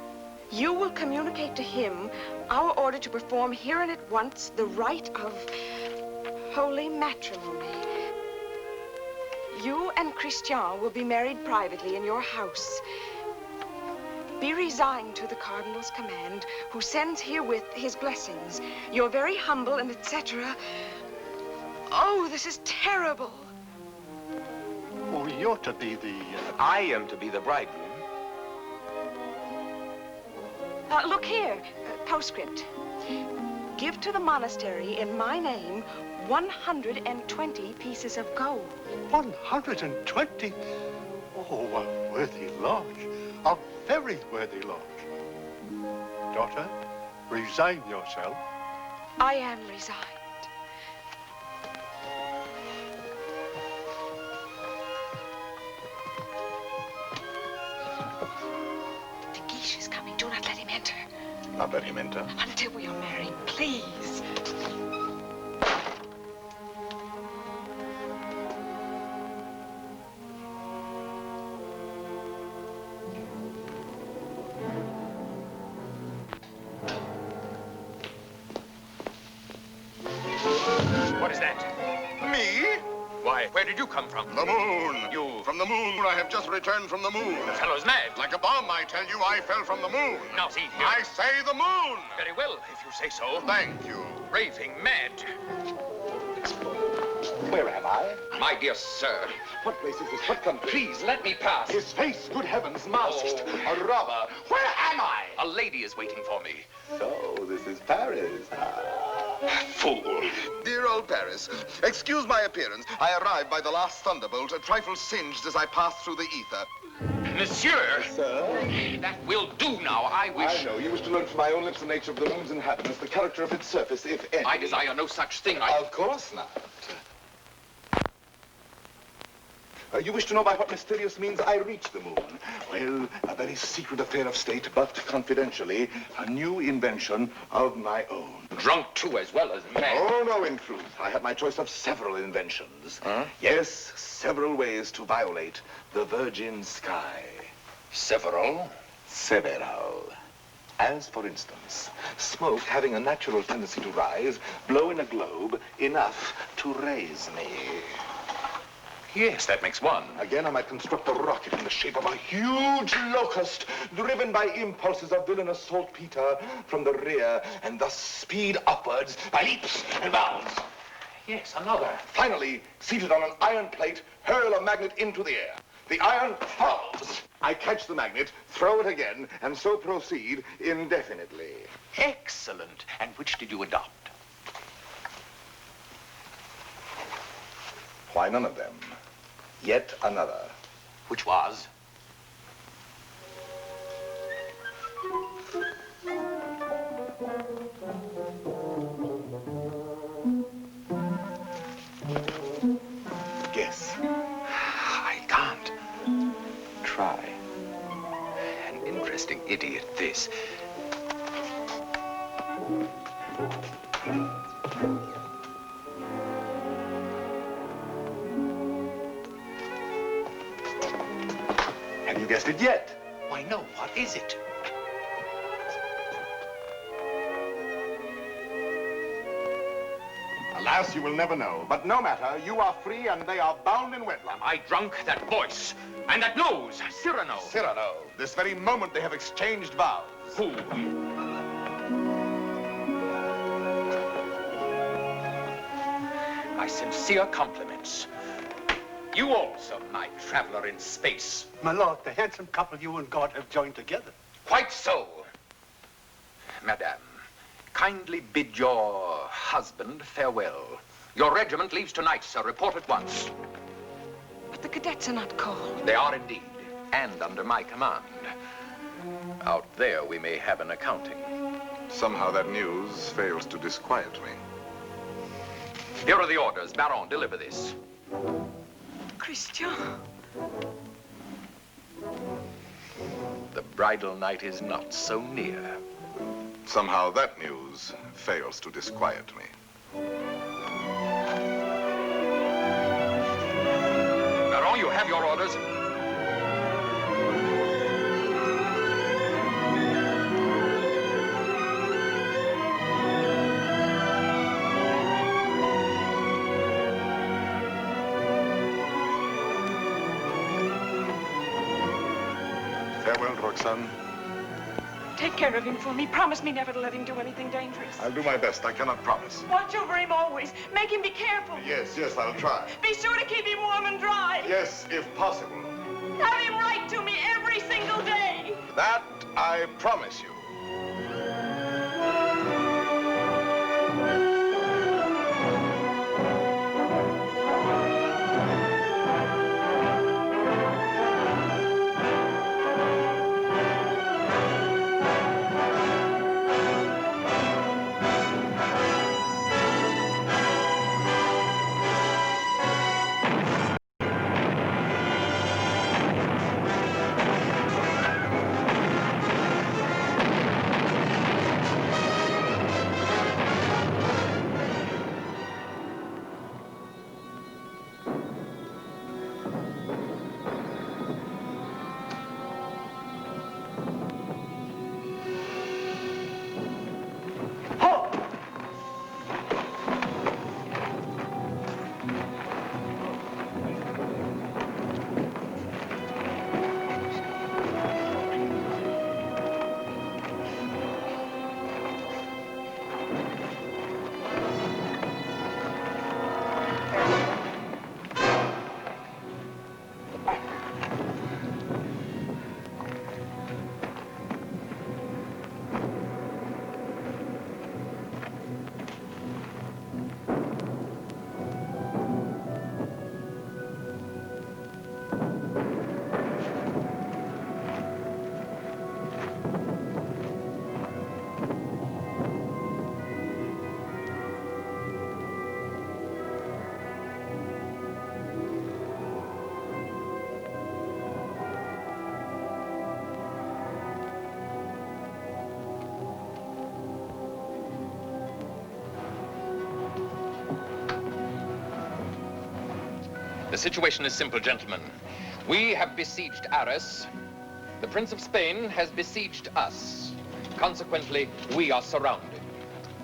You will communicate to him our order to perform here and at once the rite of holy matrimony. You and Christian will be married privately in your house. Be resigned to the Cardinal's command, who sends herewith his blessings. You're very humble and etc. Oh, this is terrible. Oh, you're to be the... I am to be the bridegroom. Look here, postscript. Give to the monastery in my name 120 pieces of gold. 120? Oh, a worthy lodge. A very worthy lodge. Daughter, resign yourself. I am resigned. The Guiche is coming. Do not let him enter. Not let him enter. Until we are married, please. What is that? Me? Why, where did you come from? The moon. You... From the moon. I have just returned from the moon. The fellow's mad. Like a bomb, I tell you, I fell from the moon. Now, see here. I say the moon. Very well, if you say so. Thank you. Raving mad. Where am I? My dear sir. What place is this? What country? Please, let me pass. His face, good heavens, masked. Oh. A robber. Where am I? A lady is waiting for me. So, this is Paris. Fool. Dear old Paris, excuse my appearance. I arrived by the last thunderbolt, a trifle singed as I passed through the ether. Monsieur! Sir? That will do now. I wish... I know. You wish to learn from my own lips the nature of the moon's inhabitants, the character of its surface, if any. I desire no such thing. Of course not. You wish to know by what mysterious means I reached the moon? Well, a very secret affair of state, but confidentially, a new invention of my own. Drunk, too, as well as mad. Oh, no, in truth. I had my choice of several inventions. Huh? Yes, several ways to violate the virgin sky. Several? Several. As, for instance, smoke having a natural tendency to rise, blow in a globe enough to raise me. Yes, that makes one. Again, I might construct a rocket in the shape of a huge locust, driven by impulses of villainous saltpeter from the rear, and thus speed upwards by leaps and bounds. Yes, another. Finally, seated on an iron plate, hurl a magnet into the air. The iron falls. I catch the magnet, throw it again, and so proceed indefinitely. Excellent. And which did you adopt? Why, none of them. Yet another. Which was? Guess. I can't. Try. An interesting idiot, this. Have you guessed it yet? Why, no. What is it? Alas, you will never know. But no matter, you are free and they are bound in wedlock. Am I drunk? That voice. And that nose. Cyrano. Cyrano. This very moment they have exchanged vows. Who? My sincere compliments. You also, my traveler in space. My lord, the handsome couple you and God have joined together. Quite so. Madame, kindly bid your husband farewell. Your regiment leaves tonight, sir. Report at once. But the cadets are not called. They are indeed, and under my command. Out there, we may have an accounting. Somehow that news fails to disquiet me. Here are the orders. Baron, deliver this. Christian. The bridal night is not so near. Somehow that news fails to disquiet me. Baron, you have your orders. Farewell, Roxane. Take care of him for me. Promise me never to let him do anything dangerous. I'll do my best. I cannot promise. Watch over him always. Make him be careful. Yes, I'll try. Be sure to keep him warm and dry. Yes, if possible. Have him write to me every single day. That I promise you. The situation is simple, gentlemen. We have besieged Arras. The Prince of Spain has besieged us. Consequently, we are surrounded.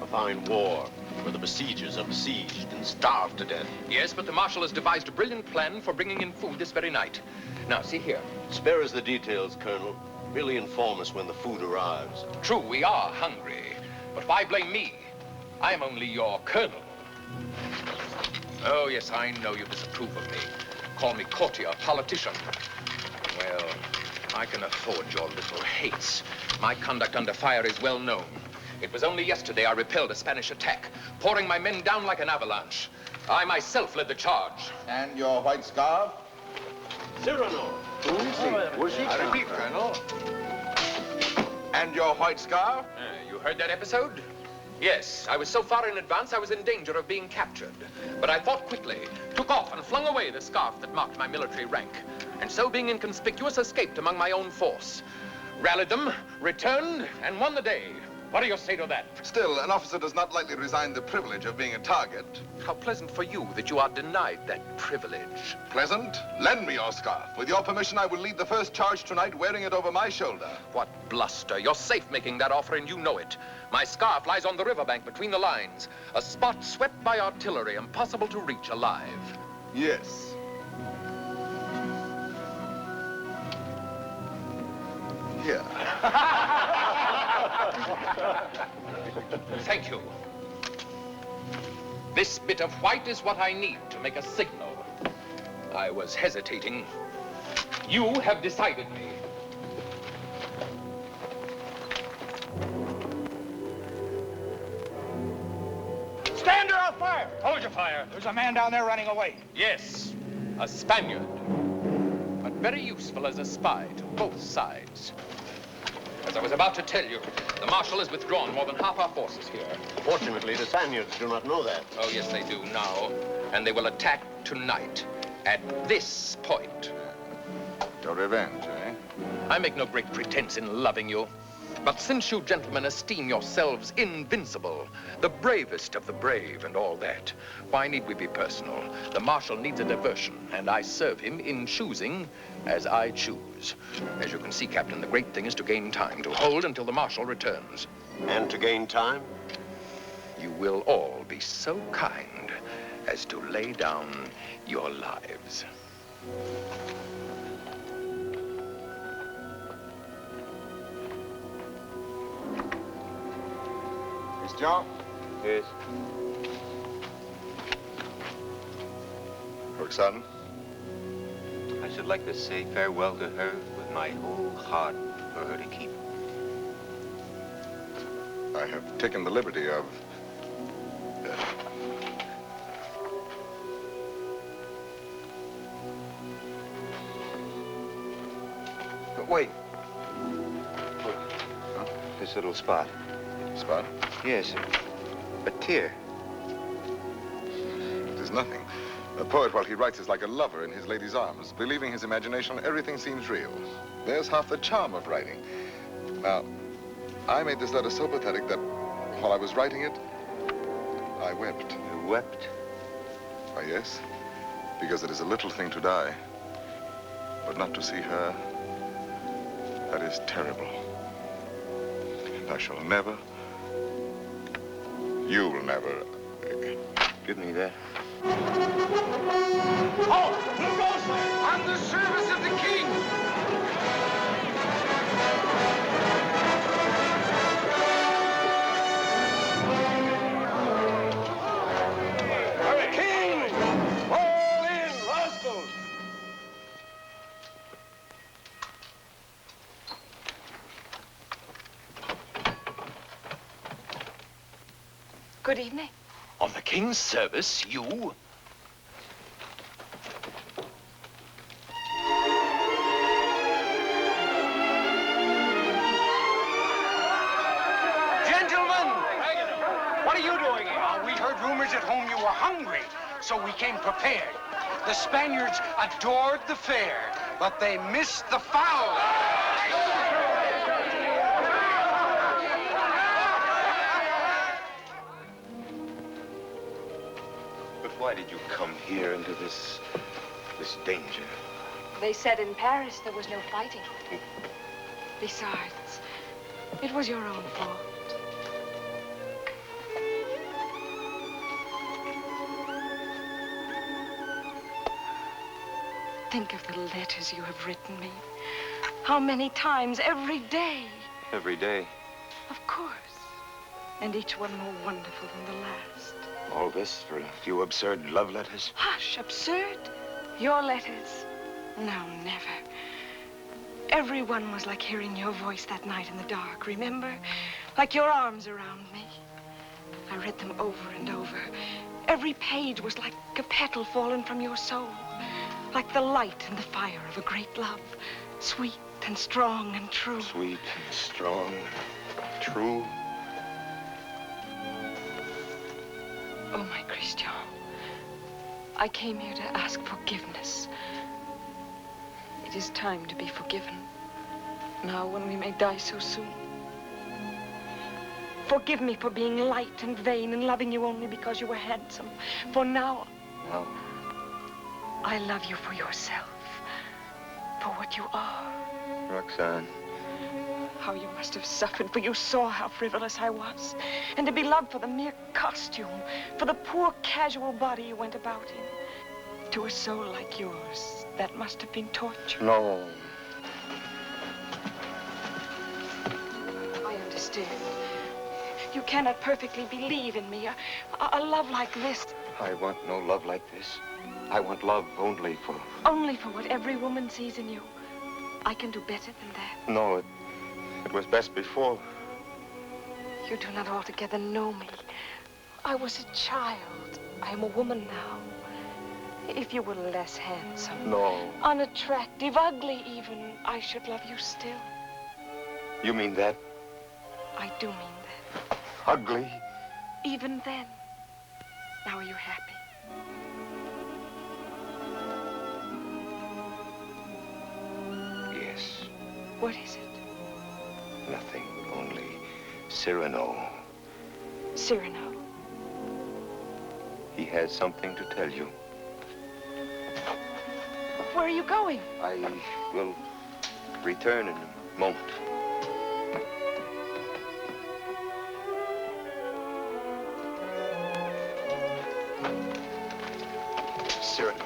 A fine war, where the besiegers are besieged and starved to death. Yes, but the Marshal has devised a brilliant plan for bringing in food this very night. Now, see here. Spare us the details, Colonel. Merely inform us when the food arrives. True, we are hungry. But why blame me? I am only your colonel. Oh, yes, I know you disapprove of me. Call me courtier, politician. Well, I can afford your little hates. My conduct under fire is well known. It was only yesterday I repelled a Spanish attack, pouring my men down like an avalanche. I myself led the charge. And your white scarf? Cyrano. I repeat, Colonel. And your white scarf? You heard that episode? Yes, I was so far in advance I was in danger of being captured. But I thought quickly, took off and flung away the scarf that marked my military rank, and so being inconspicuous, escaped among my own force. Rallied them, returned, and won the day. What do you say to that? Still, an officer does not lightly resign the privilege of being a target. How pleasant for you that you are denied that privilege. Pleasant? Lend me your scarf. With your permission, I will lead the first charge tonight wearing it over my shoulder. What bluster. You're safe making that offer, and you know it. My scarf lies on the riverbank between the lines, a spot swept by artillery, impossible to reach alive. Yes. Here. Thank you. This bit of white is what I need to make a signal. I was hesitating. You have decided me. fire! Hold your fire. There's a man down there running away. Yes, a Spaniard. But very useful as a spy to both sides. As I was about to tell you, the Marshal has withdrawn more than half our forces here. Fortunately, the Spaniards do not know that. Oh, yes, they do now. And they will attack tonight at this point. Your revenge, eh? I make no great pretense in loving you. But since you gentlemen esteem yourselves invincible, the bravest of the brave and all that, why need we be personal? The Marshal needs a diversion, and I serve him in choosing as I choose. As you can see, Captain, the great thing is to gain time, to hold until the Marshal returns. And to gain time? You will all be so kind as to lay down your lives. John? Yes. Roxane? I should like to say farewell to her with my whole heart for her to keep. I have taken the liberty of... But wait. Look. Huh? This little spot. Spot? Yes, a tear. It is nothing. A poet, while he writes, is like a lover in his lady's arms. Believing his imagination, everything seems real. There's half the charm of writing. Now, I made this letter so pathetic that while I was writing it, I wept. You wept? Why, yes, because it is a little thing to die. But not to see her, that is terrible. And I shall never... You will never... Give me that. Oh, who goes there? On the service of the king! King! Fall in, rascals! Good evening. On the King's service, you? Gentlemen! What are you doing here? We heard rumors at home you were hungry, so we came prepared. The Spaniards adored the fare, but they missed the fowl. Why did you come here into this danger? They said in Paris there was no fighting. Besides, it was your own fault. Think of the letters you have written me. How many times every day? Every day. Of course. And each one more wonderful than the last. All this for a few absurd love letters? Hush, absurd? Your letters? No, never. Every one was like hearing your voice that night in the dark, remember? Like your arms around me. I read them over and over. Every page was like a petal fallen from your soul. Like the light and the fire of a great love. Sweet and strong and true. Sweet and strong, true. Oh, my Christian. I came here to ask forgiveness. It is time to be forgiven. Now, when we may die so soon. Forgive me for being light and vain and loving you only because you were handsome. For now, No. I love you for yourself. For what you are. Roxane. How you must have suffered, for you saw how frivolous I was. And to be loved for the mere costume, for the poor casual body you went about in. To a soul like yours, that must have been torture. No. I understand. You cannot perfectly believe in me. A love like this. I want no love like this. I want love only for... Only for what every woman sees in you. I can do better than that. No, it was best before. You do not altogether know me. I was a child. I am a woman now. If you were less handsome, No. unattractive, ugly even, I should love you still. You mean that? I do mean that. Ugly? Even then. Now are you happy? Yes. What is it? Nothing. Only Cyrano. Cyrano. He has something to tell you. Where are you going? I will return in a moment. Cyrano.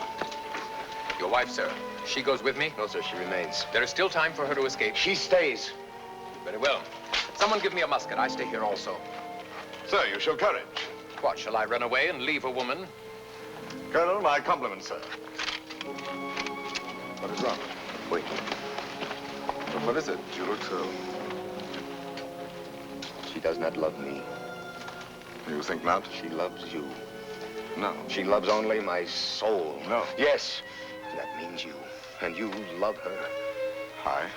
Your wife, sir. She goes with me? No, sir, she remains. There is still time for her to escape. She stays. Very well. Someone give me a musket. I stay here also. Sir, you show courage. What, shall I run away and leave a woman? Colonel, my compliments, sir. What is wrong? Wait. But what is it? You look so... She does not love me. You think not? She loves you. No. She loves only my soul. No. Yes. That means you. And you love her.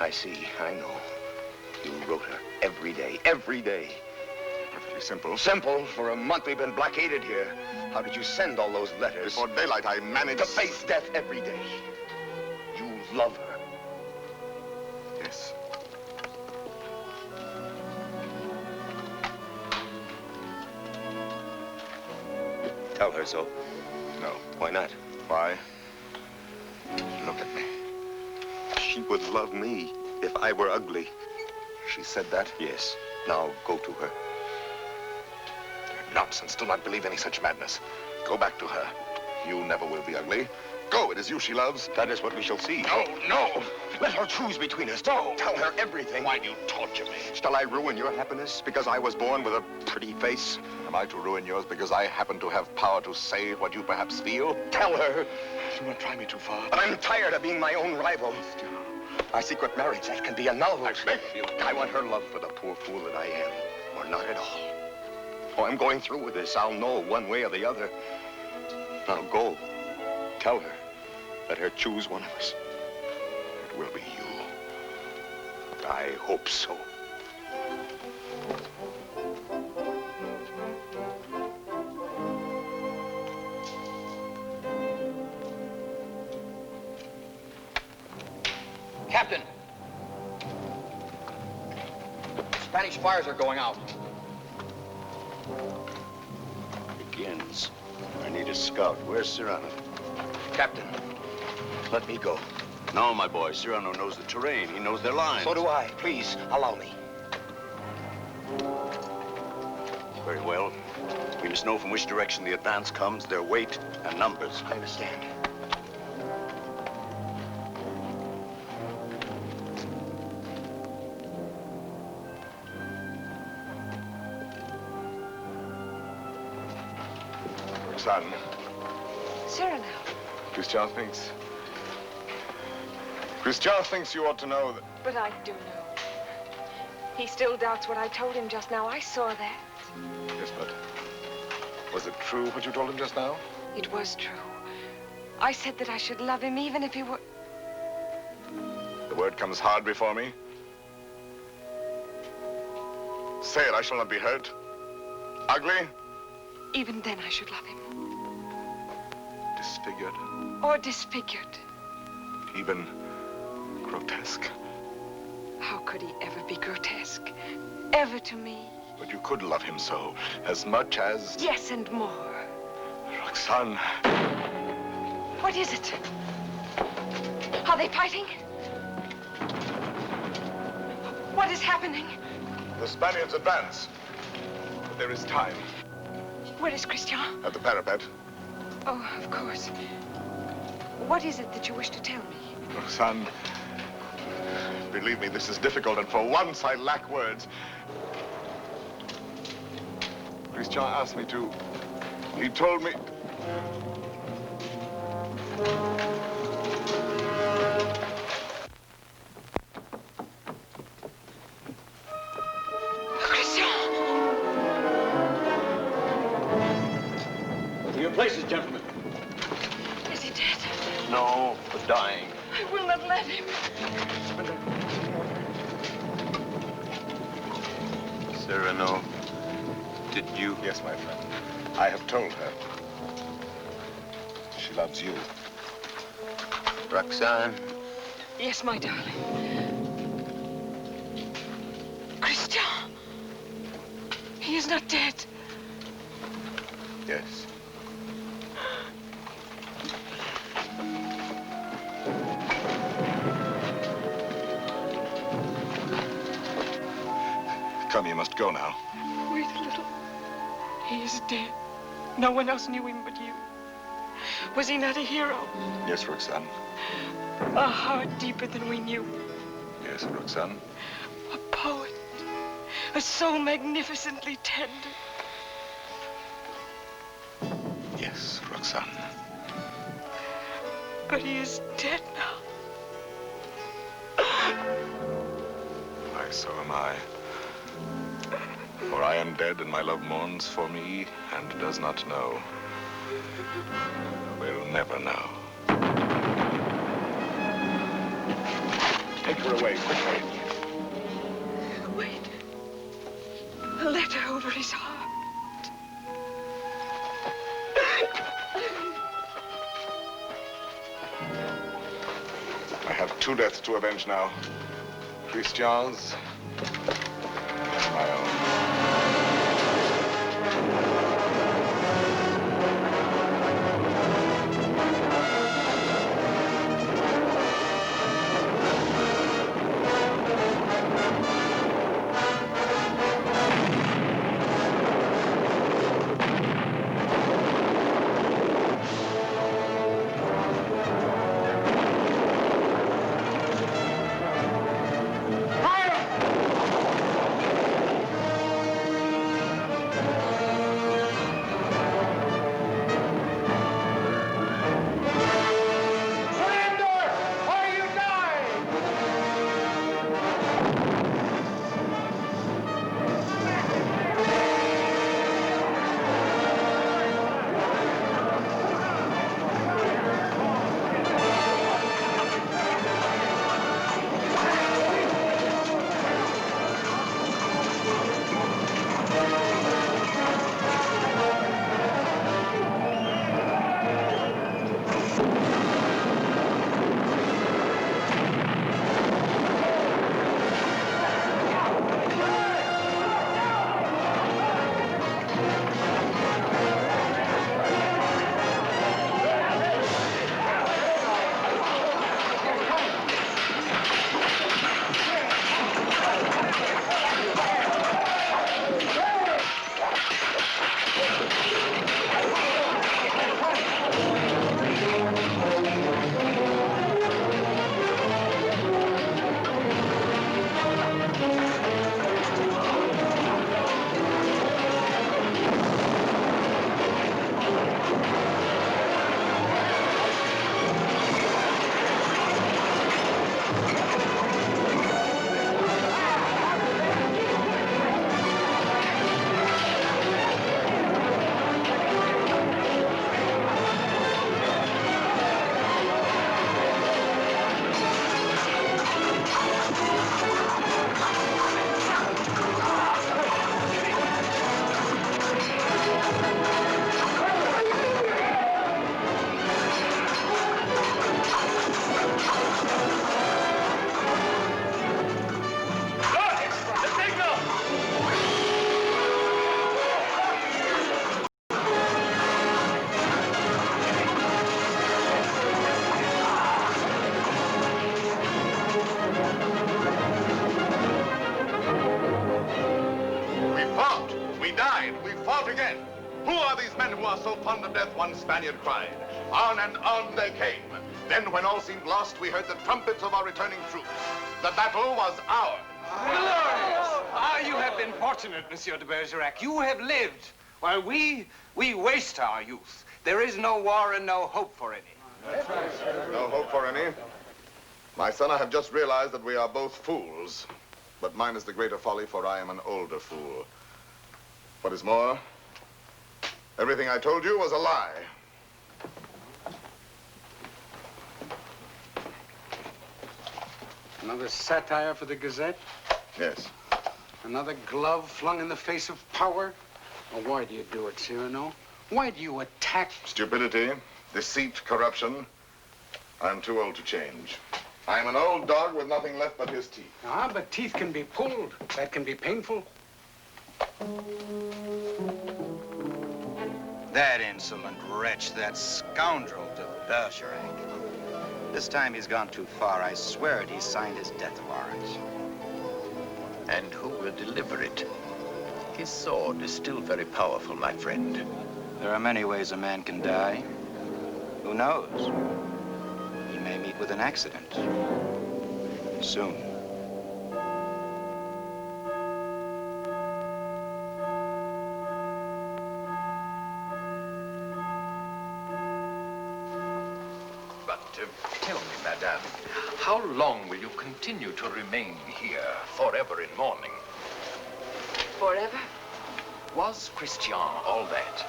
I see. I know. You wrote her every day. Every day. Perfectly simple. Simple. For a month we've been blockaded here. How did you send all those letters? Before daylight, I managed... To face death every day. You love her. Yes. Tell her so. No. Why not? Why? Look at me. She would love me if I were ugly. She said that? Yes. Now go to her. Nonsense. Do not believe any such madness. Go back to her. You never will be ugly. Go. It is you she loves. That is what we shall see. No, no. Let her choose between us. Don't tell her everything. Why do you torture me? Shall I ruin your happiness because I was born with a pretty face? Am I to ruin yours because I happen to have power to say what you perhaps feel? Tell her. Do not try me too far. I'm tired of being my own rival. Our secret marriage, that can be annulled. I beg you. I want her love for the poor fool that I am, or not at all. Oh, I'm going through with this. I'll know one way or the other. Now go. Tell her. Let her choose one of us. It will be you. I hope so. Captain! Spanish fires are going out. Begins. I need a scout. Where's Cyrano? Captain, let me go. No, my boy. Cyrano knows the terrain. He knows their lines. So do I. Please, allow me. Very well. We must know from which direction the advance comes, their weight and numbers. I understand. Roxane. Cyrano. Christian thinks you ought to know that... But I do know. He still doubts what I told him just now. I saw that. Yes, but was it true what you told him just now? It was true. I said that I should love him even if he were... The word comes hard before me. Say it, I shall not be hurt. Ugly? Even then I should love him. Disfigured? Or disfigured. Even grotesque? How could he ever be grotesque? Ever to me? But you could love him so, as much as... Yes, and more. Roxane. What is it? Are they fighting? What is happening? The Spaniards advance. But there is time. Where is Christian? At the parapet. Oh, of course. What is it that you wish to tell me? Roxane, believe me, this is difficult, and for once I lack words. Christian asked me to. He told me... To your places. Cyrano, did you? Yes, my friend. I have told her. She loves you. Roxane? Yes, my darling. Christian! He is not dead. Yes. Come, you must go now. Wait a little. He is dead. No one else knew him but you. Was he not a hero? Yes, Roxane. A heart deeper than we knew. Yes, Roxane. A poet. A soul magnificently tender. Yes, Roxane. But he is dead now. Why, so am I. For I am dead, and my love mourns for me, and does not know. Will never know. Take her away, quickly. Wait. A letter over his heart. I have two deaths to avenge now. Christian's and my own. One Spaniard cried. On and on they came. Then, when all seemed lost, we heard the trumpets of our returning troops. The battle was ours. Glorious! Ah, you have been fortunate, Monsieur de Bergerac. You have lived, while we waste our youth. There is no war and no hope for any. No hope for any? My son, I have just realized that we are both fools. But mine is the greater folly, for I am an older fool. What is more, everything I told you was a lie. Another satire for the Gazette? Yes. Another glove flung in the face of power? Well, why do you do it, Cyrano? Why do you attack... Stupidity, deceit, corruption. I'm too old to change. I'm an old dog with nothing left but his teeth. Ah, but teeth can be pulled. That can be painful. That insolent wretch, that scoundrel de Bergerac. This time he's gone too far. I swear it, he signed his death warrant. And who will deliver it? His sword is still very powerful, my friend. There are many ways a man can die. Who knows? He may meet with an accident. Soon. But tell me, madame, how long will you continue to remain here, forever in mourning? Forever? Was Christian all that?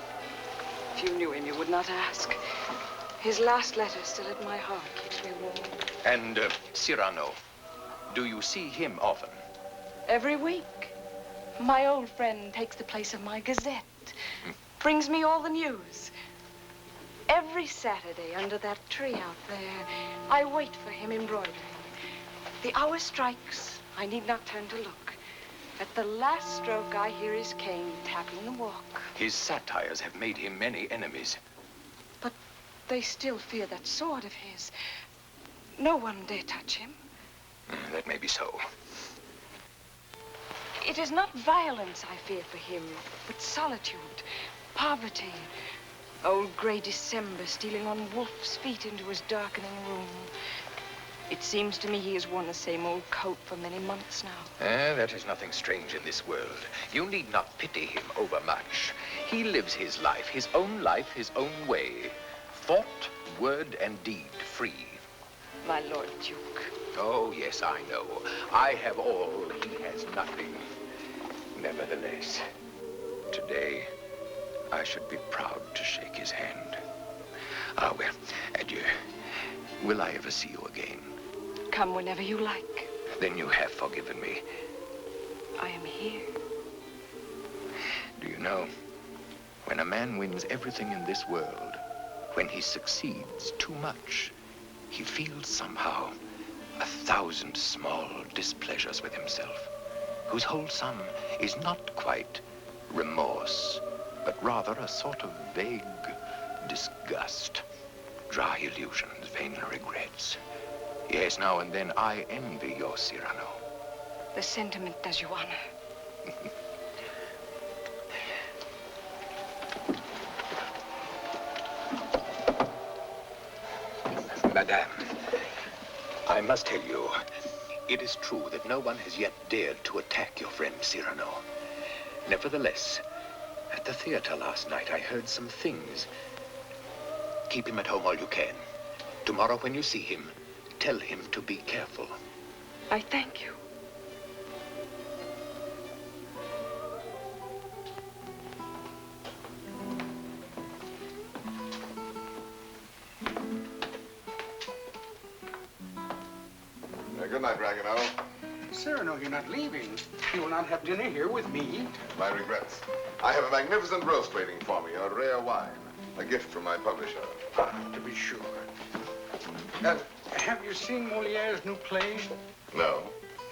If you knew him, you would not ask. His last letter still at my heart keeps me warm. And Cyrano, do you see him often? Every week. My old friend takes the place of my Gazette. Brings me all the news. Every Saturday under that tree out there, I wait for him embroidering. The hour strikes. I need not turn to look. At the last stroke, I hear his cane tapping the walk. His satires have made him many enemies. But they still fear that sword of his. No one dare touch him. That may be so. It is not violence I fear for him, but solitude, poverty. Old gray December stealing on wolf's feet into his darkening room. It seems to me he has worn the same old coat for many months now. That is nothing strange in this world. You need not pity him overmuch. He lives his life, his own way. Thought, word, and deed free. My Lord Duke. Oh, yes, I know. I have all, he has nothing. Nevertheless, today, I should be proud to shake his hand. Ah, well, adieu. Will I ever see you again? Come whenever you like. Then you have forgiven me. I am here. Do you know, when a man wins everything in this world, when he succeeds too much, he feels somehow 1,000 small displeasures with himself, whose whole sum is not quite remorse, but rather a sort of vague disgust, dry illusions, vain regrets. Yes, now and then I envy your Cyrano. The sentiment does you honor. Madame, I must tell you, it is true that no one has yet dared to attack your friend Cyrano. Nevertheless, at the theater last night, I heard some things. Keep him at home all you can. Tomorrow when you see him, tell him to be careful. I thank you. Good night, Ragueneau. Cyrano, you're not leaving. You will not have dinner here with me. My regrets. I have a magnificent roast waiting for me, a rare wine. A gift from my publisher. Ah, to be sure. Have you seen Moliere's new play? No.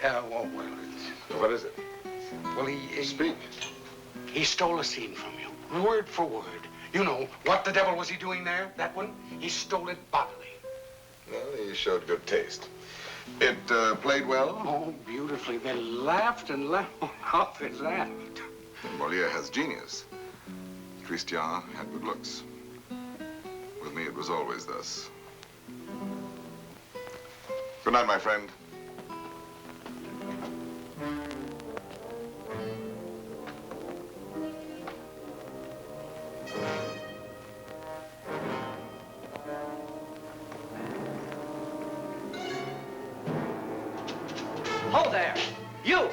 Oh, well, it's... What is it? Well, he... Speak. He stole a scene from you, word for word. You know, what the devil was he doing there? That one? He stole it bodily. Well, he showed good taste. It played well? Oh, beautifully. They laughed and laughed. Oh, how they laughed. Moliere has genius. Christian had good looks. With me, it was always thus. Good night, my friend. Hold there! You!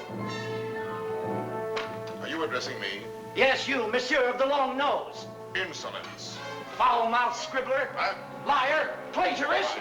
Are you addressing me? Yes, you, monsieur of the long nose. Insolence. Foul-mouthed scribbler. Liar. Plagiarist.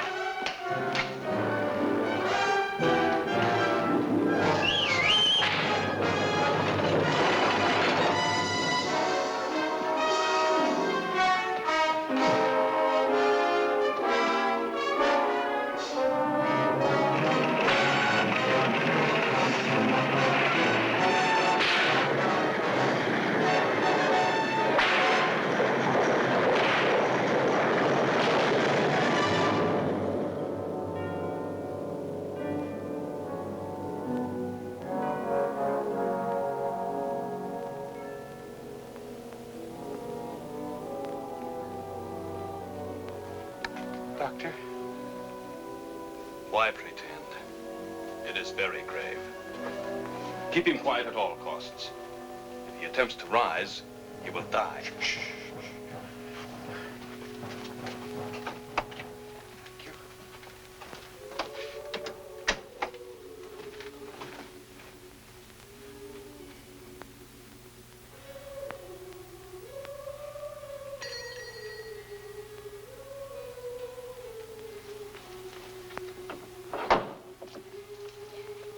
Doctor? Why pretend? It is very grave. Keep him quiet at all costs. If he attempts to rise, he will die.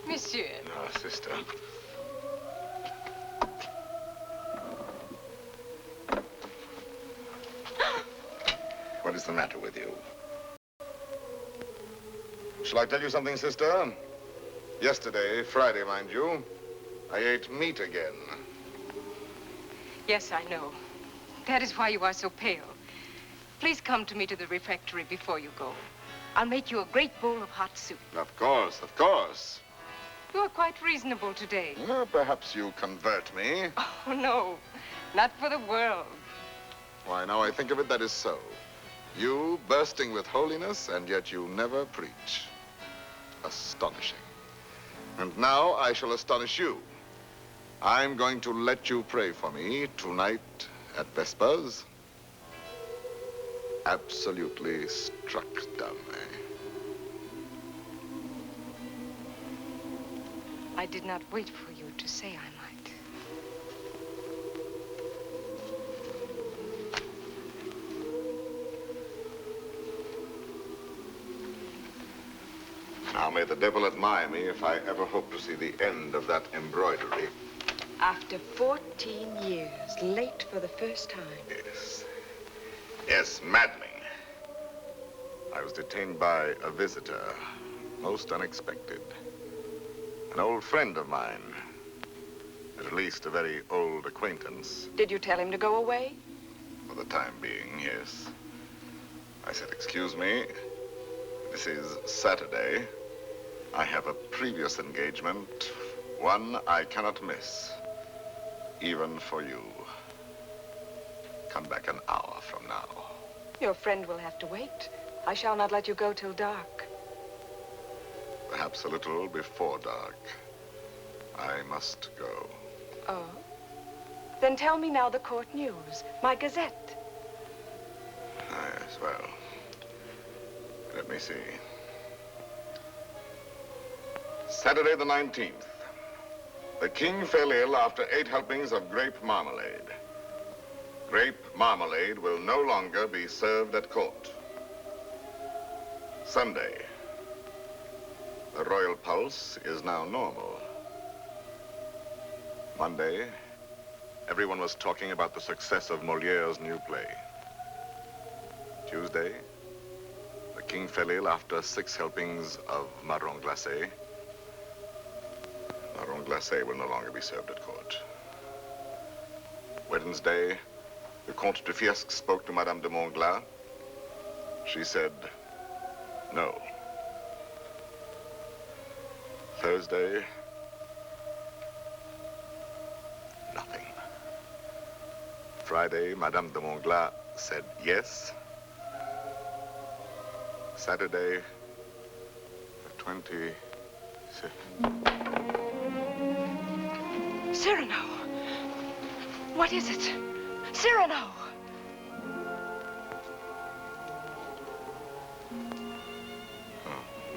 Monsieur. No, sister. What is the matter with you? Shall I tell you something, sister? Yesterday, Friday, mind you, I ate meat again. Yes, I know. That is why you are so pale. Please come to me to the refectory before you go. I'll make you a great bowl of hot soup. Of course, of course. You are quite reasonable today. Well, perhaps you convert me. Oh, no. Not for the world. Why, now I think of it, that is so. You bursting with holiness, and yet you never preach. Astonishing. And now I shall astonish you. I'm going to let you pray for me tonight at Vespers. Absolutely struck dumb, eh? I did not wait for you to say I might. Now may the devil admire me if I ever hope to see the end of that embroidery. After 14 years, late for the first time. Yes. Yes, maddening. I was detained by a visitor, most unexpected. An old friend of mine. At least a very old acquaintance. Did you tell him to go away? For the time being, yes. I said, excuse me, this is Saturday. I have a previous engagement, one I cannot miss, even for you. Come back an hour from now. Your friend will have to wait. I shall not let you go till dark. Perhaps a little before dark. I must go. Oh? Then tell me now the court news, my gazette. Yes, well, let me see. Saturday the 19th. The king fell ill after 8 helpings of grape marmalade. Grape marmalade will no longer be served at court. Sunday. The royal pulse is now normal. Monday, everyone was talking about the success of Moliere's new play. Tuesday, the king fell ill after 6 helpings of marron glacé. Marron glacé will no longer be served at court. Wednesday, the Comte de Fiesque spoke to Madame de Montglat. She said, no. Thursday, nothing. Friday, Madame de Montglat said yes. Saturday, the 26th. Cyrano! What is it? Cyrano!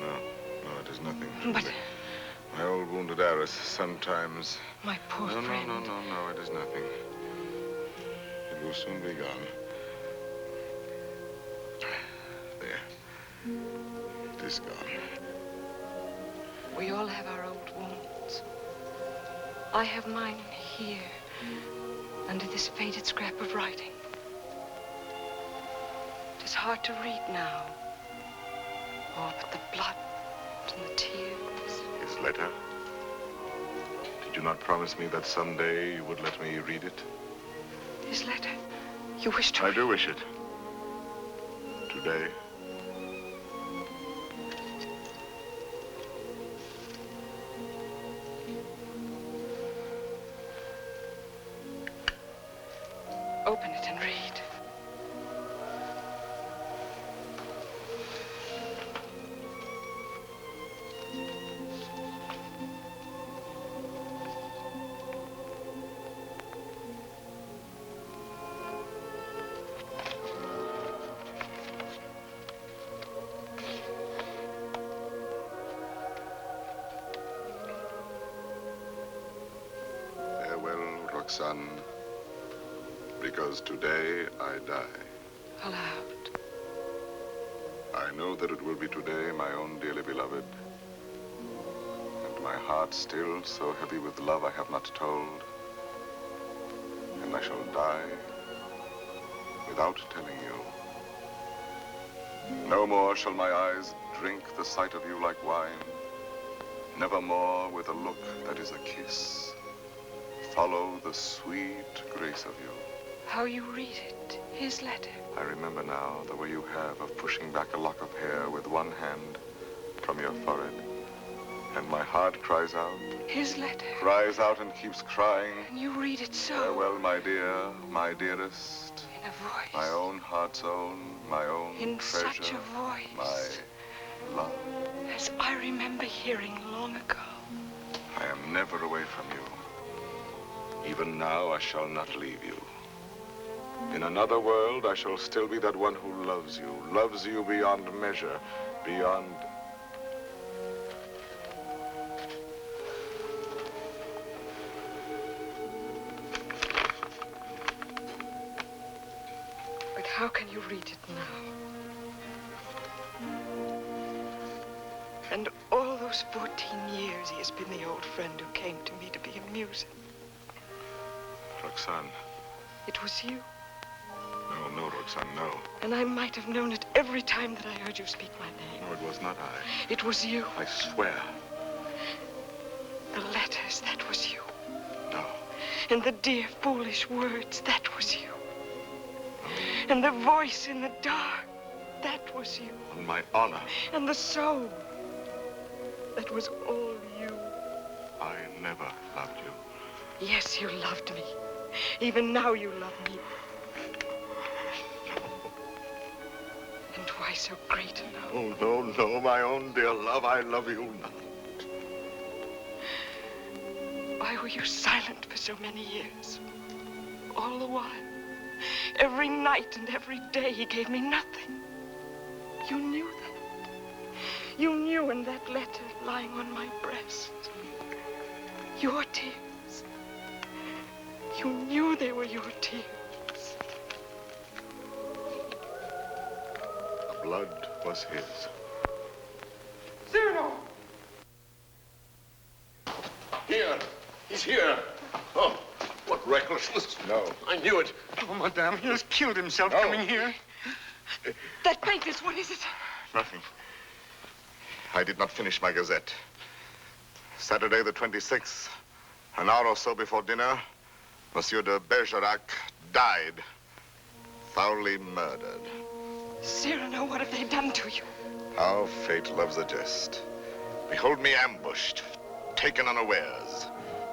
No, it is nothing. But... my old wounded heiress sometimes... My poor friend. No, it is nothing. It will soon be gone. There. It is gone. We all have our old wounds. I have mine here, under this faded scrap of writing. It is hard to read now. Oh, but the blood and the tears. His letter? Did you not promise me that someday you would let me read it? His letter? You wish to I do wish it. Today. Open it and read. Roxane, because today I die. Aloud. I know that it will be today, my own dearly beloved. And my heart still so heavy with love I have not told. And I shall die without telling you. No more shall my eyes drink the sight of you like wine. Nevermore with a look that is a kiss. Follow the sweet grace of you. How you read it, his letter. I remember now the way you have of pushing back a lock of hair with one hand from your forehead. And my heart cries out. His letter. Cries out and keeps crying. And you read it so. Farewell, my dear, my dearest. In a voice. My own heart's own, my own in treasure. Such a voice. My love. As I remember hearing long ago. I am never away from you. Even now, I shall not leave you. In another world, I shall still be that one who loves you beyond measure, beyond... But how can you read it now? And all those 14 years he has been the old friend who came to me to be amusing. Roxane. It was you. No, Roxane, no. And I might have known it every time that I heard you speak my name. No, it was not I. It was you. I swear. The letters, that was you. No. And the dear, foolish words, that was you. No. And the voice in the dark, that was you. On my honor. And the soul, that was all you. I never loved you. Yes, you loved me. Even now you love me. And why so great a love? Oh, no, my own dear love, I love you not. Why were you silent for so many years? All the while, every night and every day, he gave me nothing. You knew that. You knew in that letter lying on my breast. Your tears. You knew they were your tears. The blood was his. Cyrano! Here. He's here. Oh, what recklessness. No. I knew it. Oh, madame, he has killed himself coming here. That paintless, what is it? Nothing. I did not finish my gazette. Saturday the 26th, an hour or so before dinner, Monsieur de Bergerac died, foully murdered. Cyrano, what have they done to you? How fate loves a jest. Behold me ambushed, taken unawares.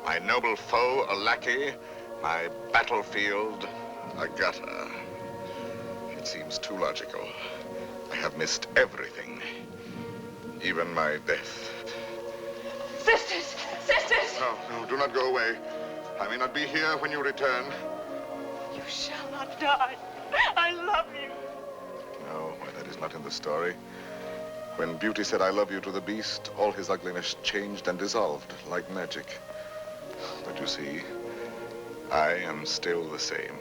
My noble foe, a lackey. My battlefield, a gutter. It seems too logical. I have missed everything, even my death. Sisters! Sisters! No, do not go away. I may not be here when you return. You shall not die. I love you. No, why, that is not in the story. When Beauty said I love you to the beast, all his ugliness changed and dissolved like magic. But you see, I am still the same.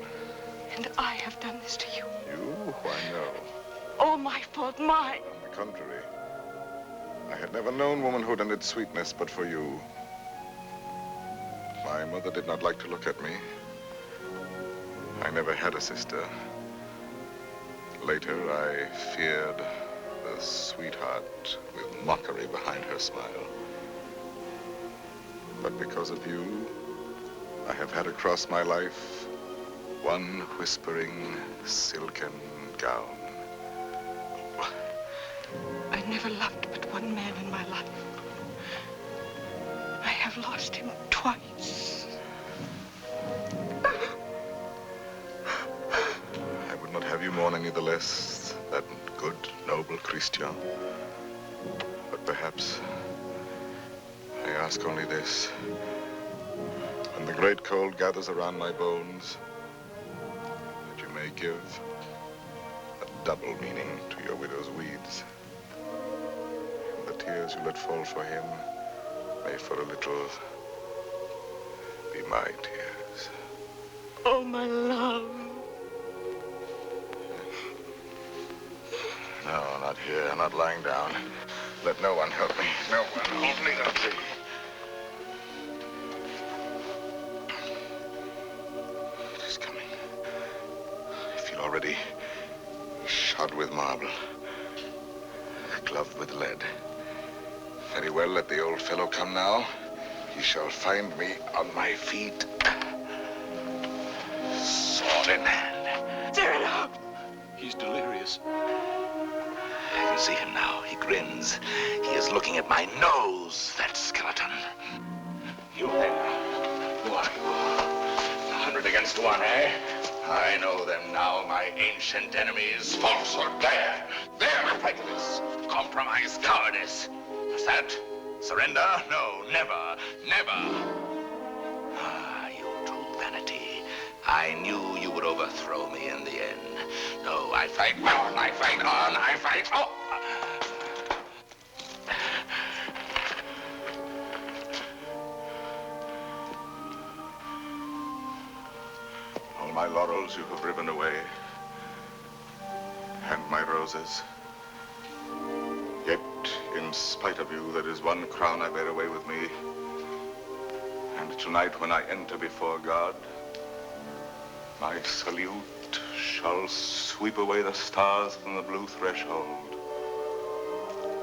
And I have done this to you. You? Why, no. All my fault, mine. On the contrary. I had never known womanhood and its sweetness but for you. My mother did not like to look at me. I never had a sister. Later, I feared the sweetheart with mockery behind her smile. But because of you, I have had across my life one whispering silken gown. I never loved but one man in my life. I have lost him twice. I would not have you mourn any the less, that good, noble Christian. But perhaps I ask only this. When the great cold gathers around my bones, that you may give a double meaning to your widow's weeds. And the tears you let fall for him may for a little be my tears. Oh, my love. No, not here, not lying down. Let no one help me. No one hold me up. It is coming. I feel already shod with marble, gloved with lead. Very well, let the old fellow come now. He shall find me on my feet, sword in hand. Cyrano! He's delirious. I can see him now. He grins. He is looking at my nose, that skeleton. You then, who are you? 100 against 1, eh? I know them now, my ancient enemies. Falsehood, there prejudice, compromise, cowardice. What's that? Surrender? No, never, never. Ah, you true vanity. I knew you would overthrow me in the end. No, I fight on, I fight on, I fight on. All my laurels you have riven away, and my roses. Yet, in spite of you, there is one crown I bear away with me. And tonight, when I enter before God, my salute shall sweep away the stars from the blue threshold.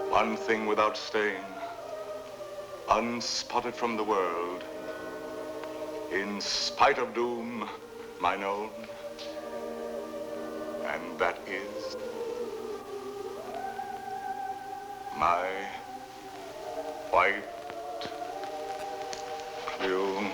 One thing without stain, unspotted from the world, in spite of doom, mine own, and that is my white plume.